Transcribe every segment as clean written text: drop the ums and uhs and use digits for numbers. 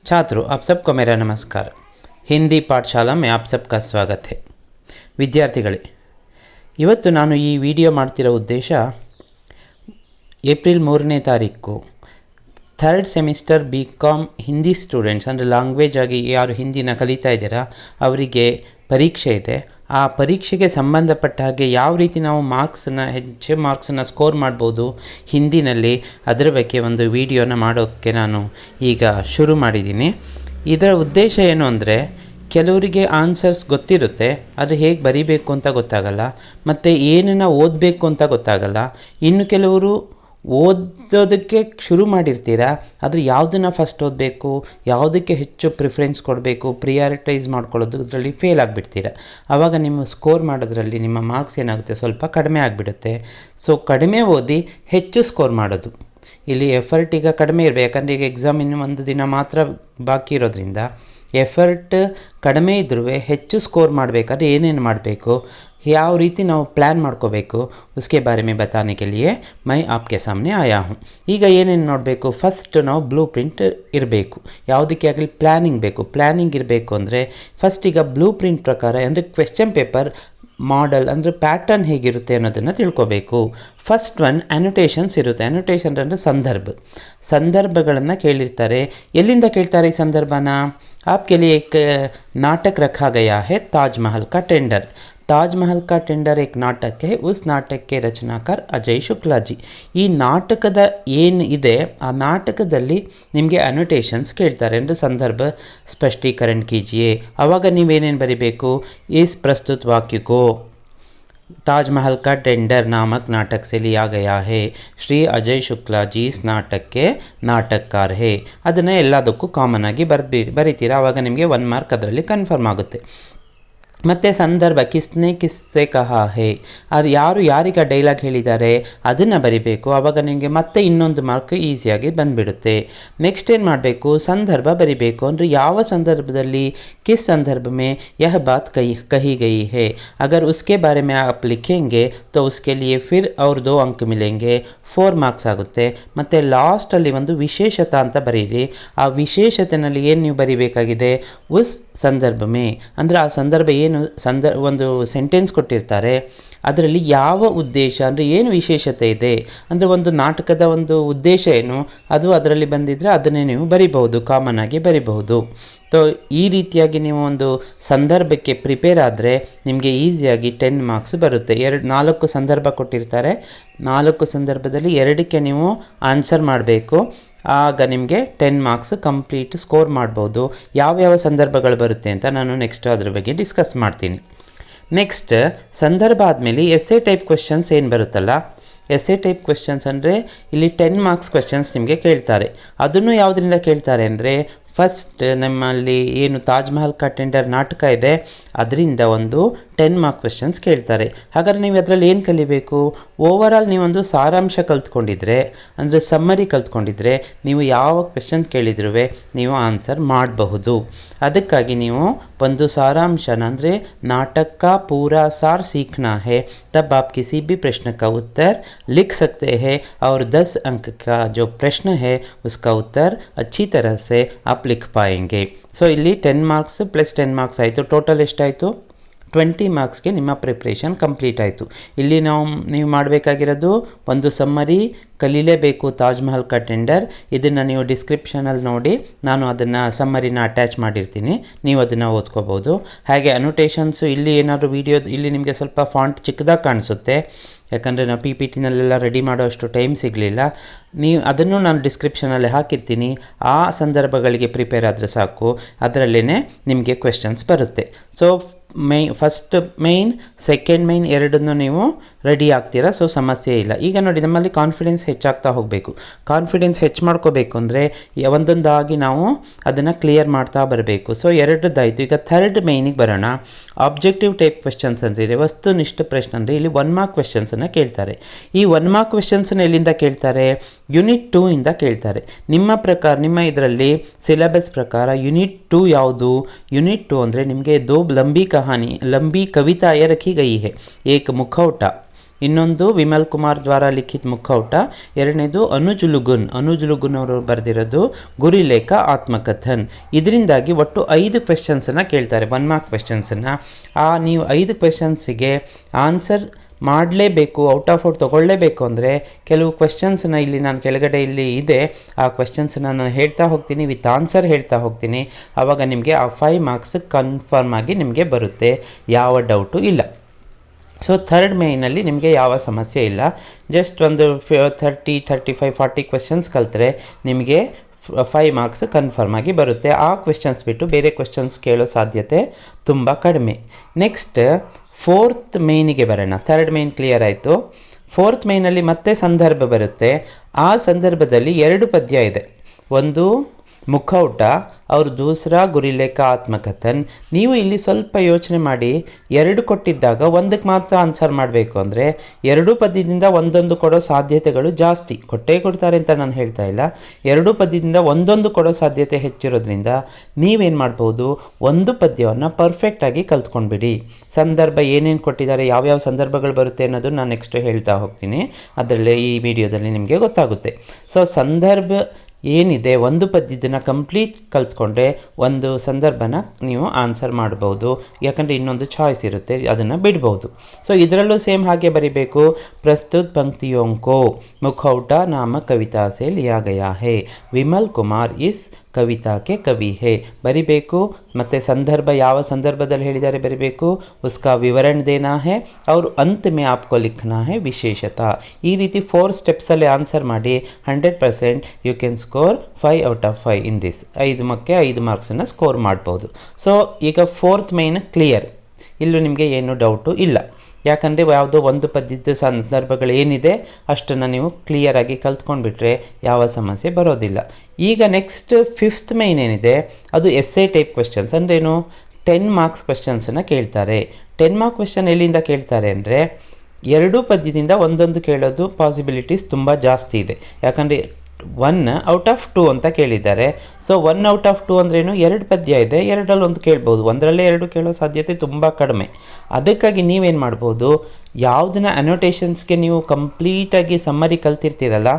छात्रों, आप सबको मेरा नमस्कार। हिंदी पाठशाला में आप सबका स्वागत है। ವಿದ್ಯಾರ್ಥಿಗಳೇ, ಇವತ್ತು ನಾನು ಈ ವಿಡಿಯೋ ಮಾಡ್ತಿರೋ ಉದ್ದೇಶ ಏಪ್ರಿಲ್ 3ನೇ ತಾರೀಕು third semester BCom Hindi students ಅಂದರೆ ಲ್ಯಾಂಗ್ವೇಜ್ ಆಗಿ ಯಾರು ಹಿಂದಿನ ಕಲಿತಾ ಇದ್ದೀರಾ ಅವರಿಗೆ ಪರೀಕ್ಷೆ ಇದೆ. ಆ ಪರೀಕ್ಷೆಗೆ ಸಂಬಂಧಪಟ್ಟ ಹಾಗೆ ಯಾವ ರೀತಿ ನಾವು ಹೆಚ್ಚು ಮಾರ್ಕ್ಸನ್ನು ಸ್ಕೋರ್ ಮಾಡ್ಬೋದು ಹಿಂದಿನಲ್ಲಿ, ಅದರ ಬಗ್ಗೆ ಒಂದು ವಿಡಿಯೋನ ಮಾಡೋಕ್ಕೆ ನಾನು ಈಗ ಶುರು ಮಾಡಿದ್ದೀನಿ. ಇದರ ಉದ್ದೇಶ ಏನು ಅಂದರೆ, ಕೆಲವರಿಗೆ ಆನ್ಸರ್ಸ್ ಗೊತ್ತಿರುತ್ತೆ, ಆದರೆ ಹೇಗೆ ಬರೀಬೇಕು ಅಂತ ಗೊತ್ತಾಗಲ್ಲ, ಮತ್ತು ಏನನ್ನು ಓದಬೇಕು ಅಂತ ಗೊತ್ತಾಗಲ್ಲ. ಇನ್ನು ಕೆಲವರು ಓದೋದಕ್ಕೆ ಶುರು ಮಾಡಿರ್ತೀರ, ಆದರೆ ಯಾವುದನ್ನು ಫಸ್ಟ್ ಓದಬೇಕು, ಯಾವುದಕ್ಕೆ ಹೆಚ್ಚು ಪ್ರಿಫರೆನ್ಸ್ ಕೊಡಬೇಕು, ಪ್ರಿಯಾರಿಟೈಸ್ ಮಾಡ್ಕೊಳ್ಳೋದು ಇದರಲ್ಲಿ ಫೇಲ್ ಆಗಿಬಿಡ್ತೀರ. ಆವಾಗ ನಿಮ್ಮ ಸ್ಕೋರ್ ಮಾಡೋದ್ರಲ್ಲಿ ನಿಮ್ಮ ಮಾರ್ಕ್ಸ್ ಏನಾಗುತ್ತೆ, ಸ್ವಲ್ಪ ಕಡಿಮೆ ಆಗಿಬಿಡುತ್ತೆ. ಸೊ ಕಡಿಮೆ ಓದಿ ಹೆಚ್ಚು ಸ್ಕೋರ್ ಮಾಡೋದು, ಇಲ್ಲಿ ಎಫರ್ಟ್ ಈಗ ಕಡಿಮೆ ಇರಬೇಕು. ಯಾಕಂದರೆ ಈಗ ಎಕ್ಸಾಮ್ ಇನ್ನು ಒಂದು ದಿನ ಮಾತ್ರ ಬಾಕಿ ಇರೋದ್ರಿಂದ ಎಫರ್ಟ್ ಕಡಿಮೆ ಇದ್ರೂ ಹೆಚ್ಚು ಸ್ಕೋರ್ ಮಾಡಬೇಕಾದ್ರೆ ಏನೇನು ಮಾಡಬೇಕು, ಯಾವ ರೀತಿ ನಾವು ಪ್ಲ್ಯಾನ್ ಮಾಡ್ಕೋಬೇಕು, उसके बारे में बताने के लिए मैं आपके सामने आया हूँ. ಈಗ ಏನೇನು ನೋಡಬೇಕು, ಫಸ್ಟ್ ನಾವು ಬ್ಲೂ ಪ್ರಿಂಟ್ ಇರಬೇಕು. ಯಾವುದಕ್ಕೆ ಆಗಲಿ ಪ್ಲ್ಯಾನಿಂಗ್ ಬೇಕು. ಪ್ಲ್ಯಾನಿಂಗ್ ಇರಬೇಕು ಅಂದರೆ ಫಸ್ಟ್ ಈಗ ಬ್ಲೂ ಪ್ರಿಂಟ್ ಪ್ರಕಾರ ಅಂದರೆ ಕ್ವೆಶ್ಚನ್ ಪೇಪರ್ ಮಾಡೆಲ್ ಅಂದರೆ ಪ್ಯಾಟರ್ನ್ ಹೇಗಿರುತ್ತೆ ಅನ್ನೋದನ್ನು ತಿಳ್ಕೊಬೇಕು. ಫಸ್ಟ್ ಒನ್ ಅನೋಟೇಷನ್ಸ್ ಇರುತ್ತೆ. ಅನೋಟೇಷನ್ ಅಂದರೆ ಸಂದರ್ಭಗಳನ್ನು ಕೇಳಿರ್ತಾರೆ. ಎಲ್ಲಿಂದ ಕೇಳ್ತಾರೆ ಈ ಸಂದರ್ಭನ? आपके लिए एक नाटक रखा गया है, ताजमहल का टेंडर. ताजमहल का टेंडर एक नाटक है. उस नाटक के रचनाकार अजय शुक्ला जी. ಈ ನಾಟಕದ ಏನು ಇದೆ ಆ ನಾಟಕದಲ್ಲಿ ನಿಮಗೆ ಅನೋಟೇಷನ್ಸ್ ಕೇಳ್ತಾರೆ ಅಂದರೆ ಸಂದರ್ಭ ಸ್ಪಷ್ಟೀಕರಣ ಕೀಜಿಯೇ. ಆವಾಗ ನೀವೇನೇನು ಬರೀಬೇಕು, इस प्रस्तुत वाक्य को ताजमहल का टेंडर नामक नाटक से लिया गया है. श्री अजय शुक्ला जी इस नाटक के नाटककार है. ಅದನ್ನು ಎಲ್ಲದಕ್ಕೂ ಕಾಮನ್ ಆಗಿ ಬರೀತೀರಾ. ಆವಾಗ ನಿಮಗೆ 1 ಮಾರ್ಕ್ ಅದರಲ್ಲಿ ಕನ್ಫರ್ಮ್ ಆಗುತ್ತೆ. ಮತ್ತು ಸಂದರ್ಭ ಕಿಸ್ಸೆ ಕಹಾ ಹೇ, ಅದು ಯಾರಿಗೆ ಡೈಲಾಗ್ ಹೇಳಿದ್ದಾರೆ ಅದನ್ನು ಬರಿಬೇಕು. ಆವಾಗ ನಿಮಗೆ ಮತ್ತೆ ಇನ್ನೊಂದು ಮಾರ್ಕ್ ಈಸಿಯಾಗಿ ಬಂದುಬಿಡುತ್ತೆ. ನೆಕ್ಸ್ಟ್ ಏನು ಮಾಡಬೇಕು, ಸಂದರ್ಭ ಬರಿಬೇಕು. ಅಂದರೆ ಯಾವ ಸಂದರ್ಭದಲ್ಲಿ, ಕಿಸ್ ಸಂದರ್ಭ ಮೇ ಯಹ ಬಾತ್ ಕಹಿ ಗಯಿ ಹೇ. ಅಗರ್ ಉಸ್ಕೆ ಬಾರೆ ಮೇ ಆಪ್ ಲಿಖೆಂಗೆ ತೋ ಉಸ್ಕೆ ಲಿಯೆ ಫಿರ್ ಅವ್ರ 2 ಅಂಕ ಮಿಲೆಂಗೆ, 4 ಮಾರ್ಕ್ಸ್ ಆಗುತ್ತೆ. ಮತ್ತು ಲಾಸ್ಟಲ್ಲಿ ಒಂದು ವಿಶೇಷತೆ ಅಂತ ಬರೀರಿ. ಆ ವಿಶೇಷತೆಯಲ್ಲಿ ಏನು ನೀವು ಬರಿಬೇಕಾಗಿದೆ, ಉಸ್ ಸಂದರ್ಭ ಮೇ ಅಂದರೆ ಆ ಸಂದರ್ಭ ಏನು ಒಂದು ಸೆಂಟೆನ್ಸ್ ಕೊಟ್ಟಿರ್ತಾರೆ ಅದರಲ್ಲಿ ಯಾವ ಉದ್ದೇಶ ಅಂದರೆ ಏನು ವಿಶೇಷತೆ ಇದೆ ಅಂದರೆ ಒಂದು ನಾಟಕದ ಒಂದು ಉದ್ದೇಶ ಏನು ಅದು ಅದರಲ್ಲಿ ಬಂದಿದ್ದರೆ ಅದನ್ನೇ ನೀವು ಬರಿಬಹುದು, ಕಾಮನ್ ಆಗಿ ಬರಿಬಹುದು. ಸೊ ಈ ರೀತಿಯಾಗಿ ನೀವು ಒಂದು ಸಂದರ್ಭಕ್ಕೆ ಪ್ರಿಪೇರ್ ಆದರೆ ನಿಮಗೆ ಈಸಿಯಾಗಿ 10 ಮಾರ್ಕ್ಸ್ ಬರುತ್ತೆ. 4 ಸಂದರ್ಭ ಕೊಟ್ಟಿರ್ತಾರೆ, 4 ಸಂದರ್ಭದಲ್ಲಿ 2ಕ್ಕೆ ನೀವು ಆನ್ಸರ್ ಮಾಡಬೇಕು. ಆಗ ನಿಮಗೆ 10 ಮಾರ್ಕ್ಸ್ ಕಂಪ್ಲೀಟ್ ಸ್ಕೋರ್ ಮಾಡ್ಬೋದು. ಯಾವ್ಯಾವ ಸಂದರ್ಭಗಳು ಬರುತ್ತೆ ಅಂತ ನಾನು ನೆಕ್ಸ್ಟ್ ಅದ್ರ ಬಗ್ಗೆ ಡಿಸ್ಕಸ್ ಮಾಡ್ತೀನಿ. ನೆಕ್ಸ್ಟ್ ಸಂದರ್ಭ ಆದಮೇಲೆ ಎಸ್ಸೆ ಟೈಪ್ ಕ್ವೆಶ್ಚನ್ಸ್ ಏನು ಬರುತ್ತಲ್ಲ, ಎಸ್ಸೆ ಟೈಪ್ ಕ್ವೆಶ್ಚನ್ಸ್ ಅಂದರೆ ಇಲ್ಲಿ 10 ಮಾರ್ಕ್ಸ್ ಕ್ವೆಶ್ಚನ್ಸ್ ನಿಮಗೆ ಕೇಳ್ತಾರೆ. ಅದನ್ನು ಯಾವುದರಿಂದ ಕೇಳ್ತಾರೆ ಅಂದರೆ ಫಸ್ಟ್ ನಮ್ಮಲ್ಲಿ ಏನು ತಾಜ್ ಮಹಲ್ ಕಾ ಟೆಂಡರ್ ನಾಟಕ ಇದೆ ಅದರಿಂದ ಒಂದು 10 ಮಾರ್ಕ್ ಕ್ವೆಶ್ಚನ್ಸ್ ಕೇಳ್ತಾರೆ. ಹಾಗಾದ್ರೆ ನೀವು ಅದರಲ್ಲಿ ಏನು ಕಲಿಬೇಕು, ಓವರಾಲ್ ನೀವೊಂದು ಸಾರಾಂಶ ಕಲ್ತ್ಕೊಂಡಿದ್ರೆ ಅಂದರೆ ಸಮ್ಮರಿ ಕಲ್ತ್ಕೊಂಡಿದ್ರೆ ನೀವು ಯಾವ ಕ್ವೆಶ್ಚನ್ ಕೇಳಿದ್ರೂ ನೀವು ಆನ್ಸರ್ ಮಾಡಬಹುದು. ಅದಕ್ಕಾಗಿ ನೀವು ಒಂದು ಸಾರಾಂಶನ ಅಂದರೆ ನಾಟಕ का पूरा सार सीखना है, तब आप किसी भी प्रश्न का उत्तर लिख सकते हैं और 10 अंक का जो प्रश्न है उसका उत्तर अच्छी तरह से आप लिख पाएंगे. ಸೊ ಇಲ್ಲಿ 10 ಮಾರ್ಕ್ಸ್ ಪ್ಲಸ್ 10 ಮಾರ್ಕ್ಸ್ ಆಯಿತು. ಟೋಟಲ್ ಎಷ್ಟಾಯಿತು, 20 ಮಾರ್ಕ್ಸ್ಗೆ ನಿಮ್ಮ ಪ್ರಿಪ್ರೇಷನ್ ಕಂಪ್ಲೀಟ್ ಆಯಿತು. ಇಲ್ಲಿ ನೀವು ಮಾಡಬೇಕಾಗಿರೋದು ಒಂದು ಸಮ್ಮರಿ ಕಲೀಲೇಬೇಕು, ತಾಜ್ ಮಹಲ್ ಕಾ ಟೆಂಡರ್. ಇದನ್ನು ನೀವು ಡಿಸ್ಕ್ರಿಪ್ಷನಲ್ಲಿ ನೋಡಿ, ನಾನು ಅದನ್ನು ಸಮ್ಮರಿನ ಅಟ್ಯಾಚ್ ಮಾಡಿರ್ತೀನಿ, ನೀವು ಅದನ್ನು ಓದ್ಕೋಬೋದು. ಹಾಗೆ ಅನೋಟೇಷನ್ಸು ಇಲ್ಲಿ ಏನಾದರೂ ವೀಡಿಯೋ ಇಲ್ಲಿ ನಿಮಗೆ ಸ್ವಲ್ಪ ಫಾಂಟ್ ಚಿಕ್ಕದಾಗಿ ಕಾಣಿಸುತ್ತೆ, ಯಾಕಂದರೆ ನಾವು PPTನಲ್ಲೆಲ್ಲ ರೆಡಿ ಮಾಡೋ ಅಷ್ಟು ಟೈಮ್ ಸಿಗಲಿಲ್ಲ. ನೀವು ಅದನ್ನು ನಾನು ಡಿಸ್ಕ್ರಿಪ್ಷನಲ್ಲಿ ಹಾಕಿರ್ತೀನಿ. ಆ ಸಂದರ್ಭಗಳಿಗೆ ಪ್ರಿಪೇರ್ ಆದರೆ ಸಾಕು, ಅದರಲ್ಲೇ ನಿಮಗೆ ಕ್ವೆಶ್ಚನ್ಸ್ ಬರುತ್ತೆ. So first main, second main ಎರಡನ್ನೂ ನೀವು ರೆಡಿ ಆಗ್ತೀರಾ, ಸೊ ಸಮಸ್ಯೆ ಇಲ್ಲ. ಈಗ ನೋಡಿ, ನಮ್ಮಲ್ಲಿ ಕಾನ್ಫಿಡೆನ್ಸ್ ಹೆಚ್ಚಾಗ್ತಾ ಹೋಗಬೇಕು. ಕಾನ್ಫಿಡೆನ್ಸ್ ಹೆಚ್ಚು ಮಾಡ್ಕೋಬೇಕು ಅಂದರೆ ಒಂದೊಂದಾಗಿ ನಾವು ಅದನ್ನು ಕ್ಲಿಯರ್ ಮಾಡ್ತಾ ಬರಬೇಕು. ಸೊ 2ದಾಯಿತು. ಈಗ ಥರ್ಡ್ ಮೈನಿಗೆ ಬರೋಣ. ಆಬ್ಜೆಕ್ಟಿವ್ ಟೈಪ್ ಕ್ವೆಶ್ಚನ್ಸ್ ಅಂದರೆ ವಸ್ತುನಿಷ್ಠ ಪ್ರಶ್ನೆ ಅಂದರೆ ಇಲ್ಲಿ 1 ಮಾರ್ಕ್ ಕ್ವೆಶ್ಚನ್ಸನ್ನು ಕೇಳ್ತಾರೆ. ಈ 1 ಮಾರ್ಕ್ ಕ್ವೆಶ್ಚನ್ಸನ್ನು ಎಲ್ಲಿಂದ ಕೇಳ್ತಾರೆ, ಯೂನಿಟ್ 2 ಇಂದ ಕೇಳ್ತಾರೆ. ನಿಮ್ಮ ಪ್ರಕಾರ, ನಿಮ್ಮ ಇದರಲ್ಲಿ ಸಿಲೆಬಸ್ ಪ್ರಕಾರ ಯೂನಿಟ್ 2 ಯಾವುದು, ಯೂನಿಟ್ 2 ಅಂದರೆ ನಿಮಗೆ 2 ಲಂಬಿ ಕವಿತಾಯೇ ರಖಿ ಗಯಿ ಹೈ. ಏಕ್ ಮುಖೌಟ ಇನ್ನೊಂದು ವಿಮಲ್ ಕುಮಾರ್ ದ್ವಾರ ಲಿಖಿತ್ ಮುಖೌಟ, ಎರಡನೇದು ಅನುಜ್ ಲುಗುನ್ ಅವರು ಬರೆದಿರೋದು ಗುರಿಲೇಖ ಆತ್ಮಕಥನ್. ಇದರಿಂದಾಗಿ ಒಟ್ಟು 5 ಕ್ವೆಶ್ಚನ್ಸನ್ನು ಕೇಳ್ತಾರೆ, 1 ಮಾರ್ಕ್ ಕ್ವೆಶ್ಚನ್ಸನ್ನು. ನೀವು 5 ಕ್ವೆಶ್ಚನ್ಸಿಗೆ ಆನ್ಸರ್ ಮಾಡಲೇಬೇಕು, ಔಟ್ ಆಫ್ ಔಟ್ ತೊಗೊಳ್ಳೇಬೇಕು ಅಂದರೆ ಕೆಲವು ಕ್ವೆಶ್ಚನ್ಸನ್ನ ಇಲ್ಲಿ ನಾನು ಕೆಳಗಡೆ ಇಲ್ಲಿ ಇದೆ, ಆ ಕ್ವೆಶ್ಚನ್ಸನ್ನ ನಾನು ಹೇಳ್ತಾ ಹೋಗ್ತೀನಿ, ವಿತ್ ಆನ್ಸರ್ ಹೇಳ್ತಾ ಹೋಗ್ತೀನಿ. ಆವಾಗ ನಿಮಗೆ ಆ 5 ಮಾರ್ಕ್ಸ್ ಕನ್ಫರ್ಮ್ ಆಗಿ ನಿಮಗೆ ಬರುತ್ತೆ, ಯಾವ ಡೌಟು ಇಲ್ಲ. ಸೊ 3rd ಮೇನಲ್ಲಿ ನಿಮಗೆ ಯಾವ ಸಮಸ್ಯೆ ಇಲ್ಲ. ಜಸ್ಟ್ ಒಂದು 30, 35, 40 ಕ್ವೆಶ್ಚನ್ಸ್ ಕಲಿತ್ರೆ ನಿಮಗೆ 5 ಮಾರ್ಕ್ಸ್ ಕನ್ಫರ್ಮ್ ಆಗಿ ಬರುತ್ತೆ. ಆ ಕ್ವೆಶ್ಚನ್ಸ್ ಬಿಟ್ಟು ಬೇರೆ ಕ್ವೆಶ್ಚನ್ಸ್ ಕೇಳೋ ಸಾಧ್ಯತೆ ತುಂಬ ಕಡಿಮೆ. ನೆಕ್ಸ್ಟ್ 4th ಮೇನಿಗೆ ಬರೋಣ. 3rd ಮೇನ್ ಕ್ಲಿಯರ್ ಆಯಿತು. 4th ಮೇನಲ್ಲಿ ಮತ್ತೆ ಸಂದರ್ಭ ಬರುತ್ತೆ. ಆ ಸಂದರ್ಭದಲ್ಲಿ 2 ಪದ್ಯ ಇದೆ. ಒಂದು ಮುಖೌಟ, ಅವ್ರ ದೂಸರಾ ಗುರಿಲೇಖ ಆತ್ಮಕಥನ್. ನೀವು ಇಲ್ಲಿ ಸ್ವಲ್ಪ ಯೋಚನೆ ಮಾಡಿ, 2 ಕೊಟ್ಟಿದ್ದಾಗ 1ಕ್ಕೆ ಮಾತ್ರ ಆನ್ಸರ್ ಮಾಡಬೇಕು ಅಂದರೆ 2 ಪದ್ಯದಿಂದ ಒಂದೊಂದು ಕೊಡೋ ಸಾಧ್ಯತೆಗಳು ಜಾಸ್ತಿ. ಕೊಡ್ತಾರೆ ಅಂತ ನಾನು ಹೇಳ್ತಾ ಇಲ್ಲ, 2 ಪದ್ಯದಿಂದ ಒಂದೊಂದು ಕೊಡೋ ಸಾಧ್ಯತೆ ಹೆಚ್ಚಿರೋದ್ರಿಂದ ನೀವೇನು ಮಾಡ್ಬೋದು, ಒಂದು ಪದ್ಯವನ್ನು ಪರ್ಫೆಕ್ಟಾಗಿ ಕಲ್ತ್ಕೊಂಡ್ಬಿಡಿ. ಸಂದರ್ಭ ಏನೇನು ಕೊಟ್ಟಿದ್ದಾರೆ, ಯಾವ್ಯಾವ ಸಂದರ್ಭಗಳು ಬರುತ್ತೆ ಅನ್ನೋದು ನಾನು ನೆಕ್ಸ್ಟ್ ಹೇಳ್ತಾ ಹೋಗ್ತೀನಿ. ಅದರಲ್ಲಿ ಈ ವಿಡಿಯೋದಲ್ಲಿ ನಿಮಗೆ ಗೊತ್ತಾಗುತ್ತೆ. ಸೊ ಸಂದರ್ಭ ಏನಿದೆ, ಒಂದು ಪದ್ಯದನ್ನು ಕಂಪ್ಲೀಟ್ ಕಲ್ತ್ಕೊಂಡ್ರೆ ಒಂದು ಸಂದರ್ಭನ ನೀವು ಆನ್ಸರ್ ಮಾಡ್ಬೋದು. ಯಾಕಂದರೆ ಇನ್ನೊಂದು ಚಾಯ್ಸ್ ಇರುತ್ತೆ, ಅದನ್ನು ಬಿಡ್ಬೋದು. ಸೊ ಇದರಲ್ಲೂ ಸೇಮ್ ಹಾಗೆ ಬರಿಬೇಕು. ಪ್ರಸ್ತುತ ಪಂಕ್ತಿಯೋಂಕೋ ಮುಖೌಟ ನಾಮ ಕವಿತಾ ಸೆ ಲಿಯಾ ಗಯಾ ಹೇ, ವಿಮಲ್ ಕುಮಾರ್ ಇಸ್ ಕವಿತಾಕ್ಕೆ ಕವಿ ಹೇ ಬರಿಬೇಕು. ಮತ್ತು ಸಂದರ್ಭ ಯಾವ ಸಂದರ್ಭದಲ್ಲಿ ಹೇಳಿದ್ದಾರೆ ಬರಿಬೇಕು. ಉಸ್ಕಾ ವಿವರಣ ದೇನಾ ಹೇ और अंत में आपको लिखना है विशेषता. ಈ ರೀತಿ 4 ಸ್ಟೆಪ್ಸಲ್ಲಿ ಆನ್ಸರ್ ಮಾಡಿ 100% you can score 5 out of 5 in this. 5 ಮಾರ್ಕ್ಸನ್ನು ಸ್ಕೋರ್ ಮಾಡ್ಬೋದು. ಸೊ ಈಗ 4th ಮೇನ್ ಕ್ಲಿಯರ್, ಇಲ್ಲೂ ನಿಮಗೆ ಏನು ಡೌಟು ಇಲ್ಲ. ಯಾಕಂದರೆ ಯಾವುದೋ ಒಂದು ಪದ್ಯದ ಸಂದರ್ಭಗಳು ಏನಿದೆ ಅಷ್ಟನ್ನು ನೀವು ಕ್ಲಿಯರಾಗಿ ಕಲ್ತ್ಕೊಂಡ್ಬಿಟ್ರೆ ಯಾವ ಸಮಸ್ಯೆ ಬರೋದಿಲ್ಲ. ಈಗ ನೆಕ್ಸ್ಟ್ 5th ಮೇನ್ ಏನಿದೆ ಅದು ಎಸ್ಸೆ ಟೈಪ್ ಕ್ವೆಶ್ಚನ್ಸ್. ಅಂದ್ರೇನು, 10 ಮಾರ್ಕ್ಸ್ ಕ್ವೆಶ್ಚನ್ಸನ್ನು ಕೇಳ್ತಾರೆ. 10 ಮಾರ್ಕ್ ಕ್ವೆಶ್ಚನ್ ಎಲ್ಲಿಂದ ಕೇಳ್ತಾರೆ ಅಂದರೆ 2 ಪದ್ಯದಿಂದ ಒಂದೊಂದು ಕೇಳೋದು ಪಾಸಿಬಿಲಿಟೀಸ್ ತುಂಬ ಜಾಸ್ತಿ ಇದೆ. ಯಾಕಂದರೆ 1 ಔಟ್ ಆಫ್ 2 ಅಂತ ಕೇಳಿದ್ದಾರೆ. ಸೊ 1 ಔಟ್ ಆಫ್ 2 ಅಂದ್ರೇನು, 2 ಪದ್ಯ ಇದೆ, 2ರಲ್ಲಿ ಒಂದು ಕೇಳ್ಬೋದು, 1ರಲ್ಲೇ 2 ಕೇಳೋ ಸಾಧ್ಯತೆ ತುಂಬ ಕಡಿಮೆ. ಅದಕ್ಕಾಗಿ ನೀವೇನು ಮಾಡ್ಬೋದು, ಯಾವುದನ್ನ ಅನೋಟೇಷನ್ಸ್ಗೆ ನೀವು ಕಂಪ್ಲೀಟಾಗಿ ಸಮ್ಮರಿ ಕಲ್ತಿರ್ತೀರಲ್ಲ,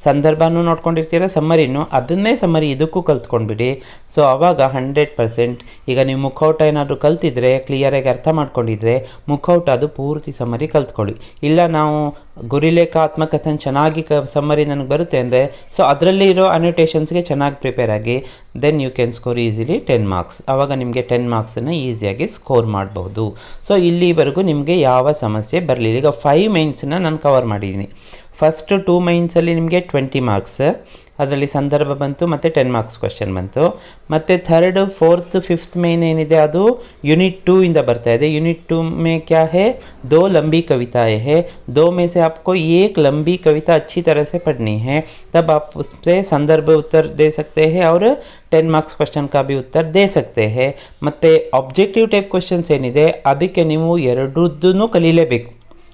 ಸಂದರ್ಭನೂ ನೋಡ್ಕೊಂಡಿರ್ತೀರ, ಸಮ್ಮರಿನೂ ಅದನ್ನೇ ಸಮ್ಮರಿ ಇದಕ್ಕೂ ಕಲ್ತ್ಕೊಂಡ್ಬಿಡಿ. ಸೊ ಆವಾಗ 100% ಈಗ ನೀವು ಮುಖೌಟ ಏನಾದರೂ ಕಲ್ತಿದ್ರೆ, ಕ್ಲಿಯರಾಗಿ ಅರ್ಥ ಮಾಡ್ಕೊಂಡಿದ್ರೆ ಮುಖೌಟ ಅದು ಪೂರ್ತಿ ಸಮ್ಮರಿ ಕಲ್ತ್ಕೊಳ್ಳಿ. ಇಲ್ಲ ನಾವು ಗುರಿಲೇಖ ಆತ್ಮಕಥನ್ ಚೆನ್ನಾಗಿ ಸಮ್ಮರಿ ನನಗೆ ಬರುತ್ತೆ ಅಂದರೆ ಸೊ ಅದರಲ್ಲಿ ಇರೋ ಅನೋಟೇಷನ್ಸ್ಗೆ ಚೆನ್ನಾಗಿ ಪ್ರಿಪೇರ್ ಆಗಿ, then you can score easily 10 marks. ಆವಾಗ ನಿಮಗೆ 10 ಮಾರ್ಕ್ಸನ್ನು ಈಸಿಯಾಗಿ ಸ್ಕೋರ್ ಮಾಡಬಹುದು. ಸೊ ಇಲ್ಲಿವರೆಗೂ ನಿಮಗೆ ಯಾವ ಸಮಸ್ಯೆ ಬರಲಿಲ್ಲ. ಈಗ 5 ಮೇನ್ಸನ್ನ ನಾನು ಕವರ್ ಮಾಡಿದ್ದೀನಿ. ಫಸ್ಟ್ 2 ಮೈನ್ಸಲ್ಲಿ ನಿಮಗೆ 20 ಮಾರ್ಕ್ಸ್, ಅದರಲ್ಲಿ ಸಂದರ್ಭ ಬಂತು ಮತ್ತು 10 ಮಾರ್ಕ್ಸ್ ಕ್ವೆಶ್ಚನ್ ಬಂತು. ಮತ್ತು 3rd, 4th, 5th ಮೇನ್ ಏನಿದೆ ಅದು यूनिट 2 ಇಂದ ಬರ್ತಾ ಇದೆ. यूनिट 2 में क्या है, 2 लंबी कविताएं हैं. 2 में से आपको एक लंबी कविता अच्छी तरह से पढ़नी है, तब आप उससे संदर्भ उत्तर दे सकते हैं और 10 ಮಾರ್ಕ್ಸ್ ಕ್ವೆಶ್ಚನ್ का भी उत्तर दे सकते हैं. ಮತ್ತು ಆಬ್ಜೆಕ್ಟಿವ್ ಟೈಪ್ ಕ್ವೆಶ್ಚನ್ಸ್ ಏನಿದೆ ಅದಕ್ಕೆ ನೀವು ಎರಡನ್ನೂ ಕಲೀಲೇಬೇಕು.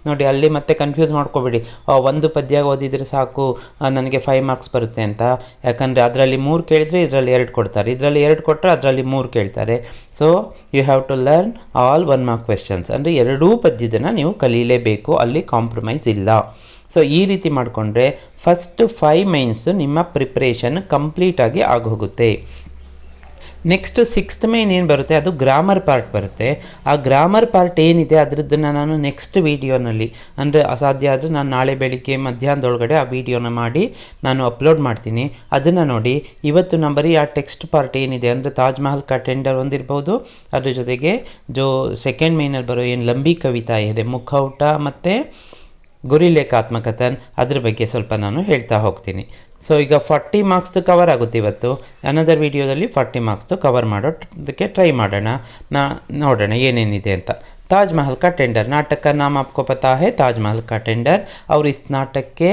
ನೋಡಿ, ಅಲ್ಲಿ ಮತ್ತೆ ಕನ್ಫ್ಯೂಸ್ ಮಾಡ್ಕೊಬೇಡಿ, ಒಂದು ಪದ್ಯ ಓದಿದರೆ ಸಾಕು ನನಗೆ 5 ಮಾರ್ಕ್ಸ್ ಬರುತ್ತೆ ಅಂತ. ಯಾಕಂದರೆ ಅದರಲ್ಲಿ 3 ಕೇಳಿದರೆ ಇದರಲ್ಲಿ 2 ಕೊಡ್ತಾರೆ, ಇದರಲ್ಲಿ 2 ಕೊಟ್ಟರೆ ಅದರಲ್ಲಿ 3 ಕೇಳ್ತಾರೆ. So you have to learn all 1 mark questions. ಅಂದರೆ ಎರಡೂ ಪದ್ಯದನ್ನು ನೀವು ಕಲೀಲೇಬೇಕು, ಅಲ್ಲಿ ಕಾಂಪ್ರಮೈಸ್ ಇಲ್ಲ. ಸೊ ಈ ರೀತಿ ಮಾಡಿಕೊಂಡ್ರೆ ಫಸ್ಟ್ 5 ಮೈನ್ಸ್ ನಿಮ್ಮ ಪ್ರಿಪ್ರೇಷನ್ ಕಂಪ್ಲೀಟಾಗಿ ಆಗೋಗುತ್ತೆ. ನೆಕ್ಸ್ಟ್ 6th ಮೇನ್ ಏನು ಬರುತ್ತೆ ಅದು ಗ್ರಾಮರ್ ಪಾರ್ಟ್ ಬರುತ್ತೆ. ಆ ಗ್ರಾಮರ್ ಪಾರ್ಟ್ ಏನಿದೆ ಅದರದ್ದನ್ನು ನಾನು ನೆಕ್ಸ್ಟ್ ವೀಡಿಯೋನಲ್ಲಿ, ಅಂದರೆ ಅಸಾಧ್ಯ ಆದರೆ ನಾನು ನಾಳೆ ಬೆಳಿಗ್ಗೆ ಮಧ್ಯಾಹ್ನದೊಳಗಡೆ ಆ ವಿಡಿಯೋನ ಮಾಡಿ ನಾನು ಅಪ್ಲೋಡ್ ಮಾಡ್ತೀನಿ. ಅದನ್ನು ನೋಡಿ. ಇವತ್ತು ನಾನು ಬರೀ ಆ ಟೆಕ್ಸ್ಟ್ ಪಾರ್ಟ್ ಏನಿದೆ ಅಂದರೆ ತಾಜ್ ಮಹಲ್ ಕಾ ಟೆಂಡರ್ ಒಂದಿರ್ಬೋದು, ಅದ್ರ ಜೊತೆಗೆ ಜೋ 2nd ಮೇನಲ್ಲಿ ಬರೋ ಏನು ಲಂಬಿ ಕವಿತಾ ಇದೆ ಮುಖೌಟ ಮತ್ತು ಗುರಿಲೇಖ ಆತ್ಮಕಥನ್, ಅದ್ರ ಬಗ್ಗೆ ಸ್ವಲ್ಪ ನಾನು ಹೇಳ್ತಾ ಹೋಗ್ತೀನಿ. ಸೊ ಈಗ 40 ಮಾರ್ಕ್ಸ್ದು ಕವರ್ ಆಗುತ್ತೆ ಇವತ್ತು. ಅನದರ್ ವಿಡಿಯೋದಲ್ಲಿ 40 ಮಾರ್ಕ್ಸ್ದು ಕವರ್ ಮಾಡೋದಕ್ಕೆ ಟ್ರೈ ಮಾಡೋಣ. ನೋಡೋಣ ಏನೇನಿದೆ ಅಂತ. ताज महल का टेंडर, नाटक का नाम आपको पता है, ताज महल का टेंडर, और इस नाटक के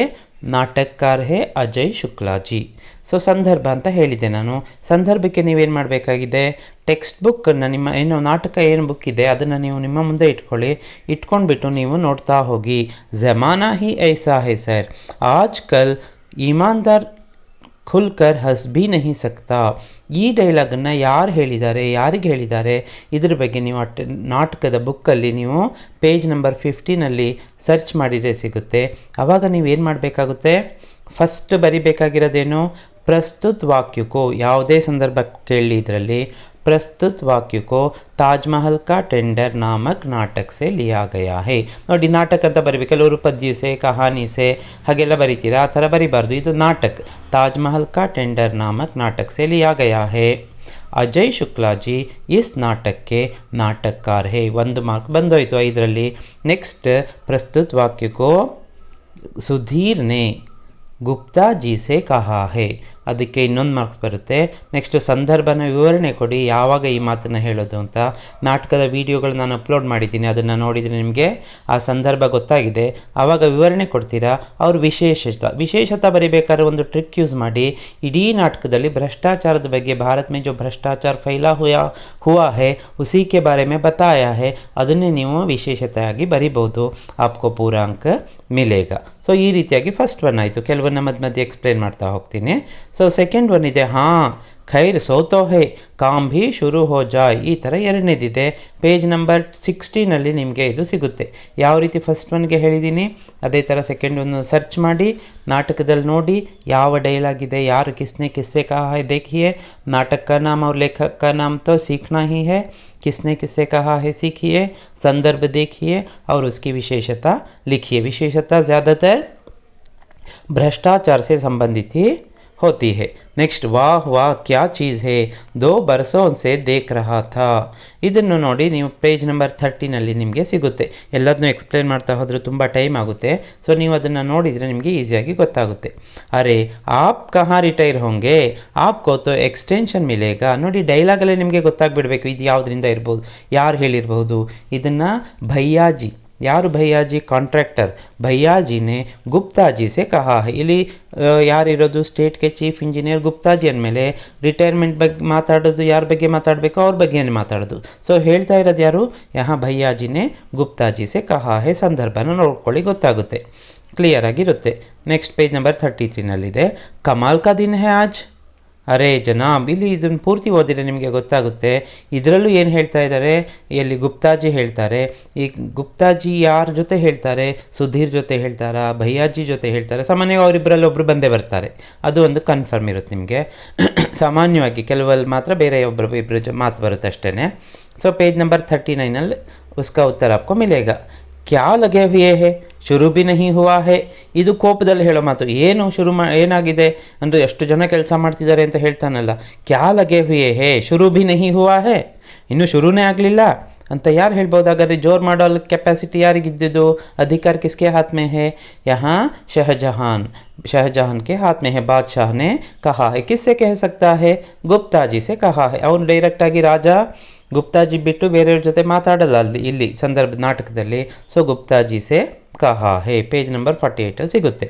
ನಾಟಕಕಾರ ಹೇ ಅಜಯ್ ಶುಕ್ಲಾ ಜಿ. ಸೊ ಸಂದರ್ಭ ಅಂತ ಹೇಳಿದೆ ನಾನು. ಸಂದರ್ಭಕ್ಕೆ ನೀವೇನು ಮಾಡಬೇಕಾಗಿದೆ, ಟೆಕ್ಸ್ಟ್ ಬುಕ್ಕನ್ನು ನಿಮ್ಮ ಏನು ನಾಟಕ ಏನು ಬುಕ್ ಇದೆ ಅದನ್ನು ನೀವು ನಿಮ್ಮ ಮುಂದೆ ಇಟ್ಕೊಂಡ್ಬಿಟ್ಟು ನೀವು ನೋಡ್ತಾ ಹೋಗಿ. ज़माना ही ऐसा है सर, आजकल ईमानदार ಖುಲ್ಕರ್ ಹಸ್ ಭಿ ನಹಿ ಸಕ್ತಾ. ಈ ಡೈಲಾಗನ್ನು ಯಾರು ಹೇಳಿದ್ದಾರೆ, ಯಾರಿಗೆ ಹೇಳಿದ್ದಾರೆ, ಇದ್ರ ಬಗ್ಗೆ ನೀವು ನಾಟಕದ ಬುಕ್ಕಲ್ಲಿ ನೀವು ಪೇಜ್ ನಂಬರ್ 15 ಸರ್ಚ್ ಮಾಡಿದರೆ ಸಿಗುತ್ತೆ. ಆವಾಗ ನೀವೇನು ಮಾಡಬೇಕಾಗುತ್ತೆ, ಫಸ್ಟ್ ಬರಿಬೇಕಾಗಿರೋದೇನು, ಪ್ರಸ್ತುತ ವಾಕ್ಯಕ್ಕೋ, ಯಾವುದೇ ಸಂದರ್ಭ ಕೇಳಿ ಇದರಲ್ಲಿ ಪ್ರಸ್ತುತ ವಾಕ್ಯಕ್ಕೋ ತಾಜ್ಮಹಲ್ ಕಾ ಟೆಂಡರ್ ನಾಮಕ್ ನಾಟಕ ಸೆ ಲಿಯಾ ಗಯಾ ಹೇ. ನೋಡಿ, ನಾಟಕ ಅಂತ ಬರೀಬೇಕು, ಕೆಲವರು ಪದ್ಯ ಸೆ ಕಹಾನಿ ಸೆ ಹಾಗೆಲ್ಲ ಬರೀತೀರಾ, ಆ ಥರ ಬರಿಬಾರ್ದು. ಇದು ನಾಟಕ, ತಾಜ್ಮಹಲ್ ಕಾ ಟೆಂಡರ್ ನಾಮಕ್ ನಾಟಕ ಸೆ ಲಿಯಾ ಗಯಾ ಹೇ. ಅಜಯ್ ಶುಕ್ಲಾ ಜಿ ಇಸ್ ನಾಟಕಕ್ಕೆ ನಾಟಕಕಾರ ಹೇ. 1 ಮಾರ್ಕ್ ಬಂದೋಯ್ತು 5ರಲ್ಲಿ. ನೆಕ್ಸ್ಟ್ ಪ್ರಸ್ತುತ ವಾಕ್ಯಕ್ಕೋ ಸುಧೀರ್ ನೆ ಗುಪ್ತಾ ಜಿ ಸೆ ಕಹಾ ಹೇ, ಅದಕ್ಕೆ ಇನ್ನೊಂದು ಮಾರ್ಕ್ಸ್ ಬರುತ್ತೆ. ನೆಕ್ಸ್ಟು ಸಂದರ್ಭನ ವಿವರಣೆ ಕೊಡಿ, ಯಾವಾಗ ಈ ಮಾತನ್ನು ಹೇಳೋದು ಅಂತ. ನಾಟಕದ ವೀಡಿಯೋಗಳು ನಾನು ಅಪ್ಲೋಡ್ ಮಾಡಿದ್ದೀನಿ, ಅದನ್ನು ನೋಡಿದರೆ ನಿಮಗೆ ಆ ಸಂದರ್ಭ ಗೊತ್ತಾಗಿದೆ. ಆವಾಗ ವಿವರಣೆ ಕೊಡ್ತೀರಾ. ಅವ್ರ ವಿಶೇಷತೆ ಬರೀಬೇಕಾದ್ರೆ ಒಂದು ಟ್ರಿಕ್ ಯೂಸ್ ಮಾಡಿ. ಇಡೀ ನಾಟಕದಲ್ಲಿ ಭ್ರಷ್ಟಾಚಾರದ ಬಗ್ಗೆ, ಭಾರತ ಮೇ ಜೋ ಭ್ರಷ್ಟಾಚಾರ ಫೈಲಾ ಹುವಾ ಹೇ ಉಸಿ ಕೆ ಬಾರೆ ಮೇ ಬತಾಯಾ ಹೇ, ಅದನ್ನೇ ನೀವು ವಿಶೇಷತೆಯಾಗಿ ಬರಿಬೋದು. ಆಪ್ಕೋ ಪೂರ ಅಂಕ ಮಿಲೇಗ. ಸೊ ಈ ರೀತಿಯಾಗಿ ಫಸ್ಟ್ ಒನ್ ಆಯಿತು. ಕೆಲವನ್ನ ಮಧ್ಯೆ ಎಕ್ಸ್ಪ್ಲೇನ್ ಮಾಡ್ತಾ ಹೋಗ್ತೀನಿ. ಸೊ ಸೆಕೆಂಡ್ ಒನ್ ಇದೆ, ಹಾಂ ಖೈರ್ ಸೋತೋ ಹೇ ಕಾಮ್ ಭಿ ಶುರು ಹೋ ಜಾಯ್. ಈ ಥರ ಎರಡನೇದಿದೆ. ಪೇಜ್ ನಂಬರ್ 16 ನಿಮಗೆ ಇದು ಸಿಗುತ್ತೆ. ಯಾವ ರೀತಿ ಫಸ್ಟ್ ಒನ್ಗೆ ಹೇಳಿದ್ದೀನಿ ಅದೇ ಥರ ಸೆಕೆಂಡ್ ಒನ್ ಸರ್ಚ್ ಮಾಡಿ, ನಾಟಕದಲ್ಲಿ ನೋಡಿ ಯಾವ ಡೈಲಾಗ್ ಇದೆ, ಯಾರು ಕಿಸ್ಸೆ ಕಹಾ ಹೈ देखिए. नाटक का नाम और लेखक का नाम तो सीखना ही है, किसने कहा है सीखिए, संदर्भ देखिए और उसकी विशेषता लिखिए. विशेषता ज़्यादातर भ्रष्टाचार से संबंधित ही होती है. नेक्स्ट, वाह वाह क्या चीज़ है, 2 बरसों से देख रहा था. ಇದನ್ನು ನೋಡಿ ನೀವು ಪೇಜ್ ನಂಬರ್ 30 ನಿಮಗೆ ಸಿಗುತ್ತೆ. ಎಲ್ಲದನ್ನೂ ಎಕ್ಸ್ಪ್ಲೇನ್ ಮಾಡ್ತಾ ಹೋದರೆ ತುಂಬ ಟೈಮ್ ಆಗುತ್ತೆ. ಸೊ ನೀವು ಅದನ್ನು ನೋಡಿದರೆ ನಿಮಗೆ ಈಸಿಯಾಗಿ ಗೊತ್ತಾಗುತ್ತೆ. ಅರೆ ಆಪ್ ಕಹಾ ರಿಟೈರ್ ಹೋಂಗೆ ಆಪ್ಕೋ ತೋ ಎಕ್ಸ್ಟೆನ್ಷನ್ ಮಿಲೇಗಾ. ನೋಡಿ, ಡೈಲಾಗಲ್ಲೇ ನಿಮಗೆ ಗೊತ್ತಾಗ್ಬಿಡಬೇಕು ಇದು ಯಾವುದರಿಂದ ಇರ್ಬೋದು, ಯಾರು ಹೇಳಿರ್ಬೋದು. ಇದನ್ನು ಭಯ್ಯಾಜಿ, ಯಾರು ಭಯ್ಯಾಜಿ, ಕಾಂಟ್ರಾಕ್ಟರ್ ಭಯ್ಯಾಜಿನೇ ಗುಪ್ತಾಜಿ ಸೆ ಕಹಾ ಹೈ. ಇಲ್ಲಿ ಯಾರಿರೋದು, ಸ್ಟೇಟ್ಗೆ ಚೀಫ್ ಇಂಜಿನಿಯರ್ ಗುಪ್ತಾಜಿ ಅಂದಮೇಲೆ ರಿಟೈರ್ಮೆಂಟ್ ಬಗ್ಗೆ ಮಾತಾಡೋದು ಯಾರ ಬಗ್ಗೆ ಮಾತಾಡಬೇಕು, ಅವ್ರ ಬಗ್ಗೆನೇ ಮಾತಾಡೋದು. ಸೊ ಹೇಳ್ತಾ ಇರೋದು ಯಾರು, ಯಹಾ ಭಯ್ಯಾಜಿನೇ ಗುಪ್ತಾಜಿ ಸೆ ಕಹಾ ಹೈ. ಸಂದರ್ಭನ ನೋಡ್ಕೊಳ್ಳಿ, ಗೊತ್ತಾಗುತ್ತೆ, ಕ್ಲಿಯರ್ ಆಗಿರುತ್ತೆ. ನೆಕ್ಸ್ಟ್ ಪೇಜ್ ನಂಬರ್ 33 ಕಮಾಲ್ ಕಾ ದಿನ್ ಹೈ ಆಜ್. ಅರೆ ಜನಾಬ್, ಇಲ್ಲಿ ಇದನ್ನು ಪೂರ್ತಿ ಓದಿದರೆ ನಿಮಗೆ ಗೊತ್ತಾಗುತ್ತೆ. ಇದರಲ್ಲೂ ಏನು ಹೇಳ್ತಾ ಇದ್ದಾರೆ, ಎಲ್ಲಿ ಗುಪ್ತಾಜಿ ಹೇಳ್ತಾರೆ. ಈ ಗುಪ್ತಾಜಿ ಯಾರ ಜೊತೆ ಹೇಳ್ತಾರೆ, ಸುಧೀರ್ ಜೊತೆ ಹೇಳ್ತಾರಾ, ಭಯ್ಯಾಜಿ ಜೊತೆ ಹೇಳ್ತಾರೆ. ಸಾಮಾನ್ಯವಾಗಿ ಅವರಿಬ್ಬರಲ್ಲಿ ಒಬ್ಬರು ಬಂದೇ ಬರ್ತಾರೆ, ಅದು ಒಂದು ಕನ್ಫರ್ಮ್ ಇರುತ್ತೆ ನಿಮಗೆ. ಸಾಮಾನ್ಯವಾಗಿ ಕೆಲವಲ್ಲಿ ಮಾತ್ರ ಬೇರೆ ಇಬ್ಬರು ಮಾತು ಬರುತ್ತೆ ಅಷ್ಟೇ. ಸೊ ಪೇಜ್ ನಂಬರ್ 39 ಉಸ್ಕಾ ಉತ್ತರ ಆಪ್ಕೋ ಮಿಲೇಗಾ. ಕ್ಯಾ ಲಗೆ ಹುಯೇ ಹೇ ಶುರು ಭಿ ನಹಿ ಹುವಾ ಹೇ. ಇದು ಕೋಪದಲ್ಲಿ ಹೇಳೋ ಮಾತು. ಏನು ಏನಾಗಿದೆ ಅಂದರೆ ಎಷ್ಟು ಜನ ಕೆಲಸ ಮಾಡ್ತಿದ್ದಾರೆ ಅಂತ ಹೇಳ್ತಾನಲ್ಲ. ಕ್ಯಾ ಲಗೆ ಹುಯೇ ಹೇ ಶುರು ಭಿ ನಹಿ ಹುವಾ ಹೇ, ಇನ್ನೂ ಶುರುನೇ ಆಗಲಿಲ್ಲ ಅಂತ ಯಾರು ಹೇಳ್ಬೋದು. ಹಾಗಾದರೆ ಜೋರು ಮಾಡೋ ಕೆಪಾಸಿಟಿ ಯಾರಿಗಿದ್ದು, ಅಧಿಕಾರ ಕಿಸ್ಕೆ ಹಾತ್ ಮೇ ಹೇ, ಯಹಾ ಶಹಜಹಾನ್ ಕೆ ಹಾತ್ ಮೇ ಹೇ. ಬಾದಶಾಹ ನೆ ಕಹಾ ಹೇ, ಕಿಸ್ಸೆ ಕಹ ಸಕ್ತಾ ಹೇ, ಗುಪ್ತಾಜಿ ಸೆ ಕಹಾ ಹೇ. ಅವನು ಡೈರೆಕ್ಟಾಗಿ ರಾಜ ಗುಪ್ತಾಜಿ ಬಿಟ್ಟು ಬೇರೆಯವ್ರ ಜೊತೆ ಮಾತಾಡಲ್ಲ ಇಲ್ಲಿ ಸಂದರ್ಭ ನಾಟಕದಲ್ಲಿ. ಸೊ ಗುಪ್ತಾಜಿ ಸೆ ಕಹಾ ಹೇ ಪೇಜ್ ನಂಬರ್ 48 ಸಿಗುತ್ತೆ.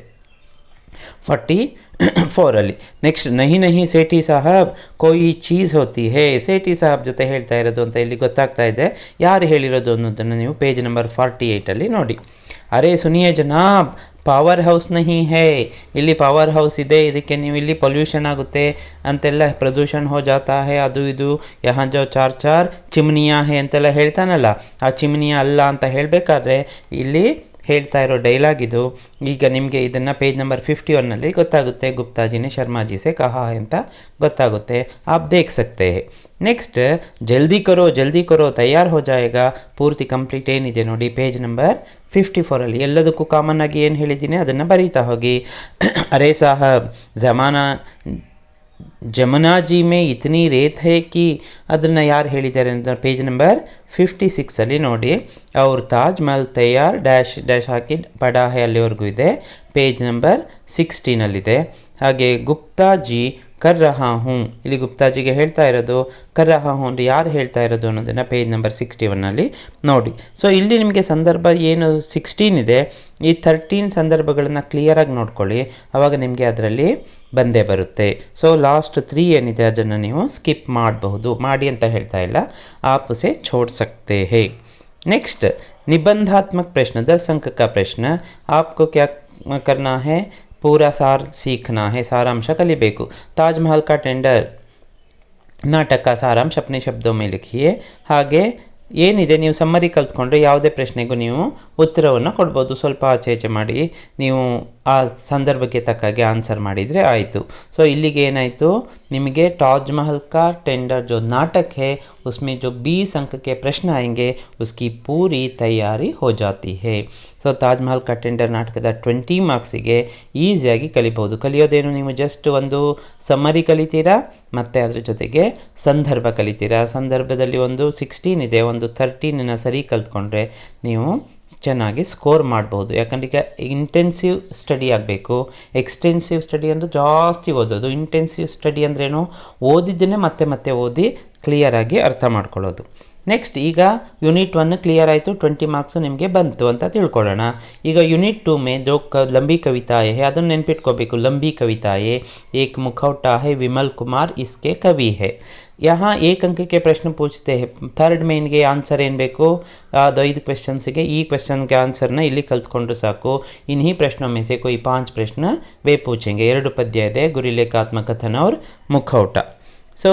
44 ನೆಕ್ಸ್ಟ್, ನಹಿ ಸೇಠಿ ಸಾಹಬ್ ಕೋಯಿ ಚೀಸ್ ಹೋತಿ ಹೇ. ಸೇಠಿ ಸಾಹಬ್ ಜೊತೆ ಹೇಳ್ತಾ ಇರೋದು ಅಂತ ಇಲ್ಲಿ ಗೊತ್ತಾಗ್ತಾ ಇದೆ. ಯಾರು ಹೇಳಿರೋದು ಅನ್ನೋದನ್ನು ನೀವು ಪೇಜ್ ನಂಬರ್ 48 ನೋಡಿ. ಅರೆ ಸುನಿಯೇ ಜನಾಬ್ ಪವರ್ ಹೌಸ್ ನಹಿ ಹೇ. ಇಲ್ಲಿ ಪವರ್ ಹೌಸ್ ಇದೆ, ಇದಕ್ಕೆ ನೀವು ಇಲ್ಲಿ ಪೊಲ್ಯೂಷನ್ ಆಗುತ್ತೆ ಅಂತೆಲ್ಲ, ಪ್ರದೂಷಣ ಹೋ ಜಾತಾ ಹೇ, ಅದು ಇದು, ಯಹಾ ಜೋ 4 ಚಿಮ್ನಿಯಾ ಹೇ ಅಂತೆಲ್ಲ ಹೇಳ್ತಾನಲ್ಲ. ಆ ಚಿಮ್ನಿಯಾ ಅಲ್ಲ ಅಂತ ಹೇಳಬೇಕಾದ್ರೆ ಇಲ್ಲಿ ಹೇಳ್ತಾ ಇರೋ ಡೈಲಾಗ್ ಇದು. ಈಗ ನಿಮಗೆ ಇದನ್ನು ಪೇಜ್ ನಂಬರ್ 51 ಗೊತ್ತಾಗುತ್ತೆ. ಗುಪ್ತಾಜಿನೇ ಶರ್ಮಾಜಿ ಸೆ ಕಹಾ ಅಂತ ಗೊತ್ತಾಗುತ್ತೆ. ಆಪ್ ದೇಖ್ ಸಕ್ತೆ ಹೇ. ನೆಕ್ಸ್ಟ್, ಜಲ್ದಿ ಕರೋ ತಯಾರ್ ಹೋ ಜಾಯೇಗಾ. ಪೂರ್ತಿ ಕಂಪ್ಲೀಟ್ ಏನಿದೆ ನೋಡಿ ಪೇಜ್ ನಂಬರ್ 54 ಎಲ್ಲದಕ್ಕೂ ಕಾಮನ್ ಆಗಿ ಏನು ಹೇಳಿದ್ದೀನಿ ಅದನ್ನು ಬರೀತಾ ಹೋಗಿ. ಅರೆ ಸಾಹಬ್ ಜಮುನಾ ಜಿ ಮೇ ಇತನಿ ರೇತ್ ಹೇ ಕಿ. ಅದನ್ನು ಯಾರು ಹೇಳಿದ್ದಾರೆ ಅಂತ ಪೇಜ್ ನಂಬರ್ 56 ನೋಡಿ. ಅವ್ರು ತಾಜ್ ಮಹಲ್ ತಯಾರ್ ಡ್ಯಾಶ್ ಹಾಕಿ ಪಡಾ ಹೇ ಅಲ್ಲಿವರೆಗೂ ಇದೆ. ಪೇಜ್ ನಂಬರ್ 16 ಹಾಗೆ ಗುಪ್ತಾಜಿ ಕರ್ ರಹಾ ಹೂँ, ಇಲ್ಲಿ ಗುಪ್ತಾಜಿಗೆ ಹೇಳ್ತಾ ಇರೋದು ಕರ್ ರಹಾ ಹೂँ ಅಂದರೆ ಯಾರು ಹೇಳ್ತಾ ಇರೋದು ಅನ್ನೋದನ್ನು ಪೇಜ್ ನಂಬರ್ 61 ನೋಡಿ. ಸೊ ಇಲ್ಲಿ ನಿಮಗೆ ಸಂದರ್ಭ ಏನು 16 ಇದೆ, ಈ 13 ಸಂದರ್ಭಗಳನ್ನು ಕ್ಲಿಯರಾಗಿ ನೋಡ್ಕೊಳ್ಳಿ, ಆವಾಗ ನಿಮಗೆ ಅದರಲ್ಲಿ ಬಂದೇ ಬರುತ್ತೆ. ಸೊ ಲಾಸ್ಟ್ 3 ಏನಿದೆ ಅದನ್ನು ನೀವು ಸ್ಕಿಪ್ ಮಾಡಬಹುದು, ಮಾಡಿ ಅಂತ ಹೇಳ್ತಾ ಇಲ್ಲ, आप उसे छोड़ सकते हैं. नेक्स्ट, निबंधात्मक प्रश्न 10 अंक का प्रश्न. आपको क्या करना है, पूरा सार सीखना है, सारांश कलिबेकु। ताजमहल का टेंडर ನಾಟಕ ಸಾರಾಂಶ अपने ಶಬ್ದों में लिखिए। ಹಾಗೆ ಏನಿದೆ ನೀವು ಸಮ್ಮರಿ ಕಲ್ತ್ಕೊಂಡ್ರೆ ಯಾವುದೇ ಪ್ರಶ್ನೆಗೂ ನೀವು ಉತ್ತರವನ್ನು ಕೊಡ್ಬೋದು. ಸ್ವಲ್ಪ ಆಚೆ ಈಚೆ ಮಾಡಿ ನೀವು ಆ ಸಂದರ್ಭಕ್ಕೆ ತಕ್ಕಾಗೆ ಆನ್ಸರ್ ಮಾಡಿದರೆ ಆಯಿತು. ಸೊ ಇಲ್ಲಿಗೆ ಏನಾಯಿತು, ನಿಮಗೆ ತಾಜ್ महल का टेंडर जो नाटक है उसमें जो 20 अंक के प्रश्न आएंगे उसकी पूरी तैयारी हो जाती है. ಸೊ ತಾಜ್ ಮಹಲ್ का टेंडर ನಾಟಕದ 20 ಮಾರ್ಕ್ಸಿಗೆ ಈಸಿಯಾಗಿ ಕಲಿಬೋದು. ಕಲಿಯೋದೇನು, ನೀವು ಜಸ್ಟ್ ಒಂದು ಸಮ್ಮರಿ ಕಲಿತೀರಾ ಮತ್ತು ಅದ್ರ ಜೊತೆಗೆ ಸಂದರ್ಭ ಕಲಿತೀರಾ. ಸಂದರ್ಭದಲ್ಲಿ ಒಂದು 16 ಇದೆ, ಒಂದು 13ನ ಸರಿ ಕಲ್ತ್ಕೊಂಡ್ರೆ ನೀವು ಚೆನ್ನಾಗಿ ಸ್ಕೋರ್ ಮಾಡ್ಬೋದು. ಯಾಕಂದ್ರೆ ಈಗ ಇಂಟೆನ್ಸಿವ್ ಸ್ಟಡಿ ಆಗಬೇಕು. ಎಕ್ಸ್ಟೆನ್ಸಿವ್ ಸ್ಟಡಿ ಅಂದರೆ ಜಾಸ್ತಿ ಓದೋದು. ಇಂಟೆನ್ಸಿವ್ ಸ್ಟಡಿ ಅಂದ್ರೇನು, ಓದಿದ್ದನ್ನೇ ಮತ್ತೆ ಮತ್ತೆ ಓದಿ ಕ್ಲಿಯರಾಗಿ ಅರ್ಥ ಮಾಡ್ಕೊಳ್ಳೋದು. ನೆಕ್ಸ್ಟ್ ಈಗ ಯೂನಿಟ್ 1 ಕ್ಲಿಯರ್ ಆಯಿತು, 20 ಮಾರ್ಕ್ಸು ನಿಮಗೆ ಬಂತು ಅಂತ ತಿಳ್ಕೊಳ್ಳೋಣ. ಈಗ ಯೂನಿಟ್ 2 में जो लंबी कविताएँ है ಅದನ್ನು ನೆನ್ಪಿಟ್ಕೋಬೇಕು. लंबी कविताएँ एक मुखौटा है विमल कुमार इसके कवि है. यहाँ 1 अंक के प्रश्न पूछते हैं. थर्ड में इनके आंसर ಏನು ಬೇಕು, ಅದು 5 ಕ್ವೆಶ್ಚನ್ಸ್ಗೆ ಈ ಕ್ವೆಶ್ಚನ್ಗೆ ಆನ್ಸರ್ನ ಇಲ್ಲಿ ಕಲ್ತ್ಕೊಂಡ್ರೆ ಸಾಕು. इन्हीं प्रश्नों में से कोई 5 प्रश्न वे पूछेंगे. 2 पद्य ಇದೆ, गुरिलेखात्मकथन और मुखौटा. ಸೊ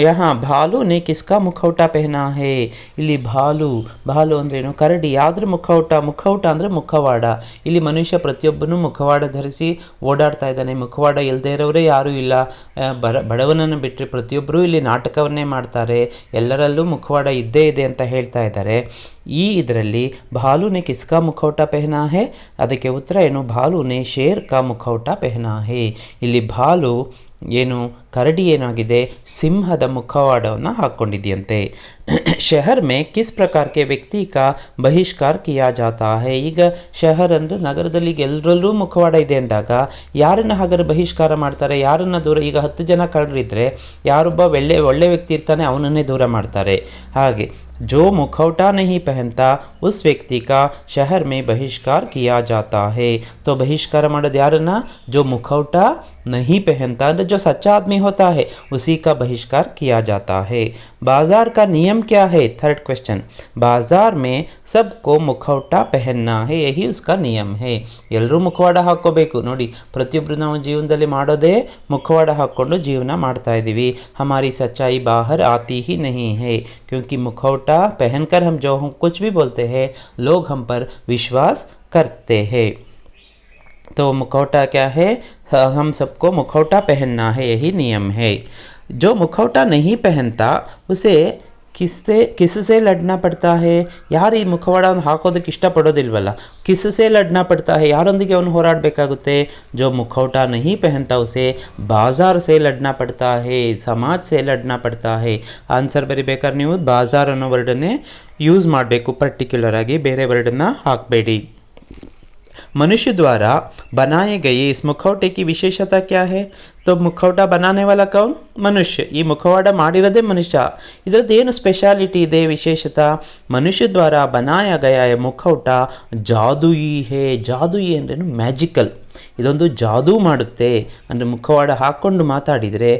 यहाँ भालू ने किसका मुखौटा पहना है. ಇಲ್ಲಿ ಭಾಲು ಅಂದ್ರೇನು, ಕರಡಿ. ಯಾವ್ದ್ರ ಮುಖೌಟ ಅಂದರೆ ಮುಖವಾಡ. ಇಲ್ಲಿ ಮನುಷ್ಯ ಪ್ರತಿಯೊಬ್ಬನೂ ಮುಖವಾಡ ಧರಿಸಿ ಓಡಾಡ್ತಾ ಇದ್ದಾನೆ. ಮುಖವಾಡ ಇಲ್ಲದೆ ಇರೋರೇ ಯಾರೂ ಇಲ್ಲ. ಬಡವನನ್ನು ಬಿಟ್ಟರೆ ಪ್ರತಿಯೊಬ್ಬರೂ ಇಲ್ಲಿ ನಾಟಕವನ್ನೇ ಮಾಡ್ತಾರೆ. ಎಲ್ಲರಲ್ಲೂ ಮುಖವಾಡ ಇದ್ದೇ ಇದೆ ಅಂತ ಹೇಳ್ತಾ ಇದ್ದಾರೆ. ಈ ಇದರಲ್ಲಿ ಭಾಲುನೆ ಕಿಸ್ಕಾ ಮುಖೌಟ ಪೆಹನಾ ಹೇ, ಅದಕ್ಕೆ ಉತ್ತರ ಏನು, ಭಾಲುನೆ ಶೇರ್ ಕಾ ಮುಖೌಟ ಪೆಹನಾ ಹೇ. ಇಲ್ಲಿ ಭಾಲು ಏನು, ಕರಡಿ ಏನಾಗಿದೆ, ಸಿಂಹದ ಮುಖವಾಡವನ್ನು ಹಾಕ್ಕೊಂಡಿದೆಯಂತೆ. ಶಹರ್ ಮೇ ಕಿಸ್ ಪ್ರಕಾರಕ್ಕೆ ವ್ಯಕ್ತಿ ಕಾ ಬಹಿಷ್ಕಾರ ಕಿಯಾ ಜಾತಾ ಹೈ. ಈಗ ಶಹರ್ ಅಂದರೆ ನಗರದಲ್ಲಿ ಎಲ್ಲರಲ್ಲೂ ಮುಖವಾಡ ಇದೆ ಅಂದಾಗ ಯಾರನ್ನು ಹಾಗಾದ್ರೆ ಬಹಿಷ್ಕಾರ ಮಾಡ್ತಾರೆ, ಯಾರನ್ನು ದೂರ. ಈಗ 10 ಜನ ಕಳ್ಳರಿದ್ದರೆ ಯಾರೊಬ್ಬ ಒಳ್ಳೆ ವ್ಯಕ್ತಿ ಇರ್ತಾನೆ, ಅವನನ್ನೇ ದೂರ ಮಾಡ್ತಾರೆ. ಹಾಗೆ जो मुखौटा नहीं पहनता उस व्यक्ति का शहर में बहिष्कार किया जाता है. तो बहिष्कार ಮಾಡೋದು ಯಾರನ್ನ, जो मुखौटा नहीं पहनता, जो सच्चा आदमी होता है उसी का बहिष्कार किया जाता है. बाजार का नियम क्या है. थर्ड क्वेश्चन, बाजार में सबको मुखौटा पहनना है, यही उसका नियम है. ಎಲ್ಲರೂ ಮುಖವಾಡ ಹಾಕ್ಕೋಬೇಕು. ನೋಡಿ, ಪ್ರತಿಯೊಬ್ಬರು ನಾವು ಜೀವನದಲ್ಲಿ ಮಾಡೋದೇ ಮುಖವಾಡ ಹಾಕ್ಕೊಂಡು ಜೀವನ ಮಾಡ್ತಾ ಇದ್ದೀವಿ. हमारी सच्चाई बाहर आती ही नहीं है, क्योंकि मुखौटा पहनकर हम जो हम कुछ भी बोलते हैं लोग हम पर विश्वास करते हैं. तो मुखौटा क्या है, हम सबको मुखौटा पहनना है, यही नियम है. जो मुखौटा नहीं पहनता उसे किससे लड़ना पड़ता है. ಯಾರು ಈ ಮುಖವಾಡವನ್ನು ಹಾಕೋದಕ್ಕೆ ಇಷ್ಟಪಡೋದಿಲ್ವಲ್ಲ, ಕಿಸ್ಸೆ ಲಡ್ನಾ ಪಡ್ತಾ ಹೇ, ಯಾರೊಂದಿಗೆ ಅವನು ಹೋರಾಡಬೇಕಾಗುತ್ತೆ. जो मुखौटा नहीं पहनता उसे बाजार से लड़ना पड़ता है, समाज से लड़ना पड़ता है. ಆನ್ಸರ್ ಬರಿಬೇಕಾದ್ರೆ ನೀವು ಬಾಜಾರ್ ಅನ್ನೋ ವರ್ಡನ್ನೇ ಯೂಸ್ ಮಾಡಬೇಕು, ಪರ್ಟಿಕ್ಯುಲರ್ ಆಗಿ ಬೇರೆ ವರ್ಡನ್ನು ಹಾಕಬೇಡಿ. मनुष्य द्वारा बनाए गए इस मुखौटे की विशेषता क्या है. तो मुखौटा बनाने वाला कौन, मनुष्य. ಈ ಮುಖವಾಡ ಮಾಡಿರೋದೇ ಮನುಷ್ಯ. ಇದರದ್ದು ಏನು ಸ್ಪೆಷಾಲಿಟಿ ಇದೆ, ವಿಶೇಷತಾ. ಮನುಷ್ಯ ದ್ವಾರ ಬನಾಯ ಗಯ ಮುಖೌಟ ಜಾದೂಯಿ ಹೇ. ಜಾದೂಯಿ ಅಂದ್ರೇನು, ಮ್ಯಾಜಿಕಲ್. ಇದೊಂದು ಜಾದೂ ಮಾಡುತ್ತೆ. ಅಂದರೆ ಮುಖವಾಡ ಹಾಕ್ಕೊಂಡು ಮಾತಾಡಿದರೆ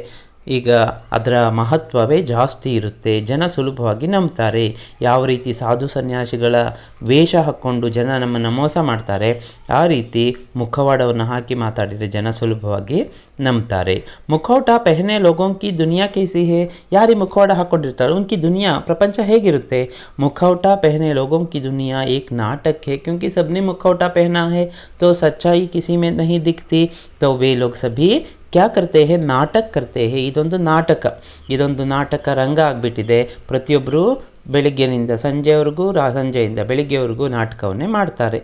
ಈಗ ಅದರ ಮಹತ್ವವೇ ಜಾಸ್ತಿ ಇರುತ್ತೆ. ಜನ ಸುಲಭವಾಗಿ ನಂಬ್ತಾರೆ. ಯಾವ ರೀತಿ ಸಾಧು ಸನ್ಯಾಸಿಗಳ ವೇಷ ಹಾಕ್ಕೊಂಡು ಜನ ನಮ್ಮನ್ನು ಮೋಸ ಮಾಡ್ತಾರೆ, ಆ ರೀತಿ ಮುಖವಾಡವನ್ನು ಹಾಕಿ ಮಾತಾಡಿದರೆ ಜನ ಸುಲಭವಾಗಿ ನಂಬ್ತಾರೆ. ಮುಖೌಟ ಪೆಹನೆ ಲೋಗೋಂ ಕಿ ದುನಿಯಾ ಕೈಸಿ ಹೇ. ಯಾರು ಮುಖವಾಡ ಹಾಕ್ಕೊಂಡಿರ್ತಾರೆ ಉನ್ಕಿ ದುನಿಯಾ, ಪ್ರಪಂಚ ಹೇಗಿರುತ್ತೆ. ಮುಖೌಟ ಪೆಹನೆ ಲೋಗೋಂ ಕಿ ದುನಿಯಾ एक नाटक है, क्योंकि सबने मुखौटा पहना है तो सच्चाई किसी में नहीं दिखती. तो वे लोग सभी क्या करते हैं, ನಾಟಕ करते हैं. ಇದೊಂದು ನಾಟಕ ರಂಗ ಆಗಿಬಿಟ್ಟಿದೆ. ಪ್ರತಿಯೊಬ್ಬರು ಬೆಳಗ್ಗೆನಿಂದ ಸಂಜೆವರೆಗೂ, ಸಂಜೆಯಿಂದ ಬೆಳಗ್ಗೆವರೆಗೂ ನಾಟಕವನ್ನೇ ಮಾಡ್ತಾರೆ.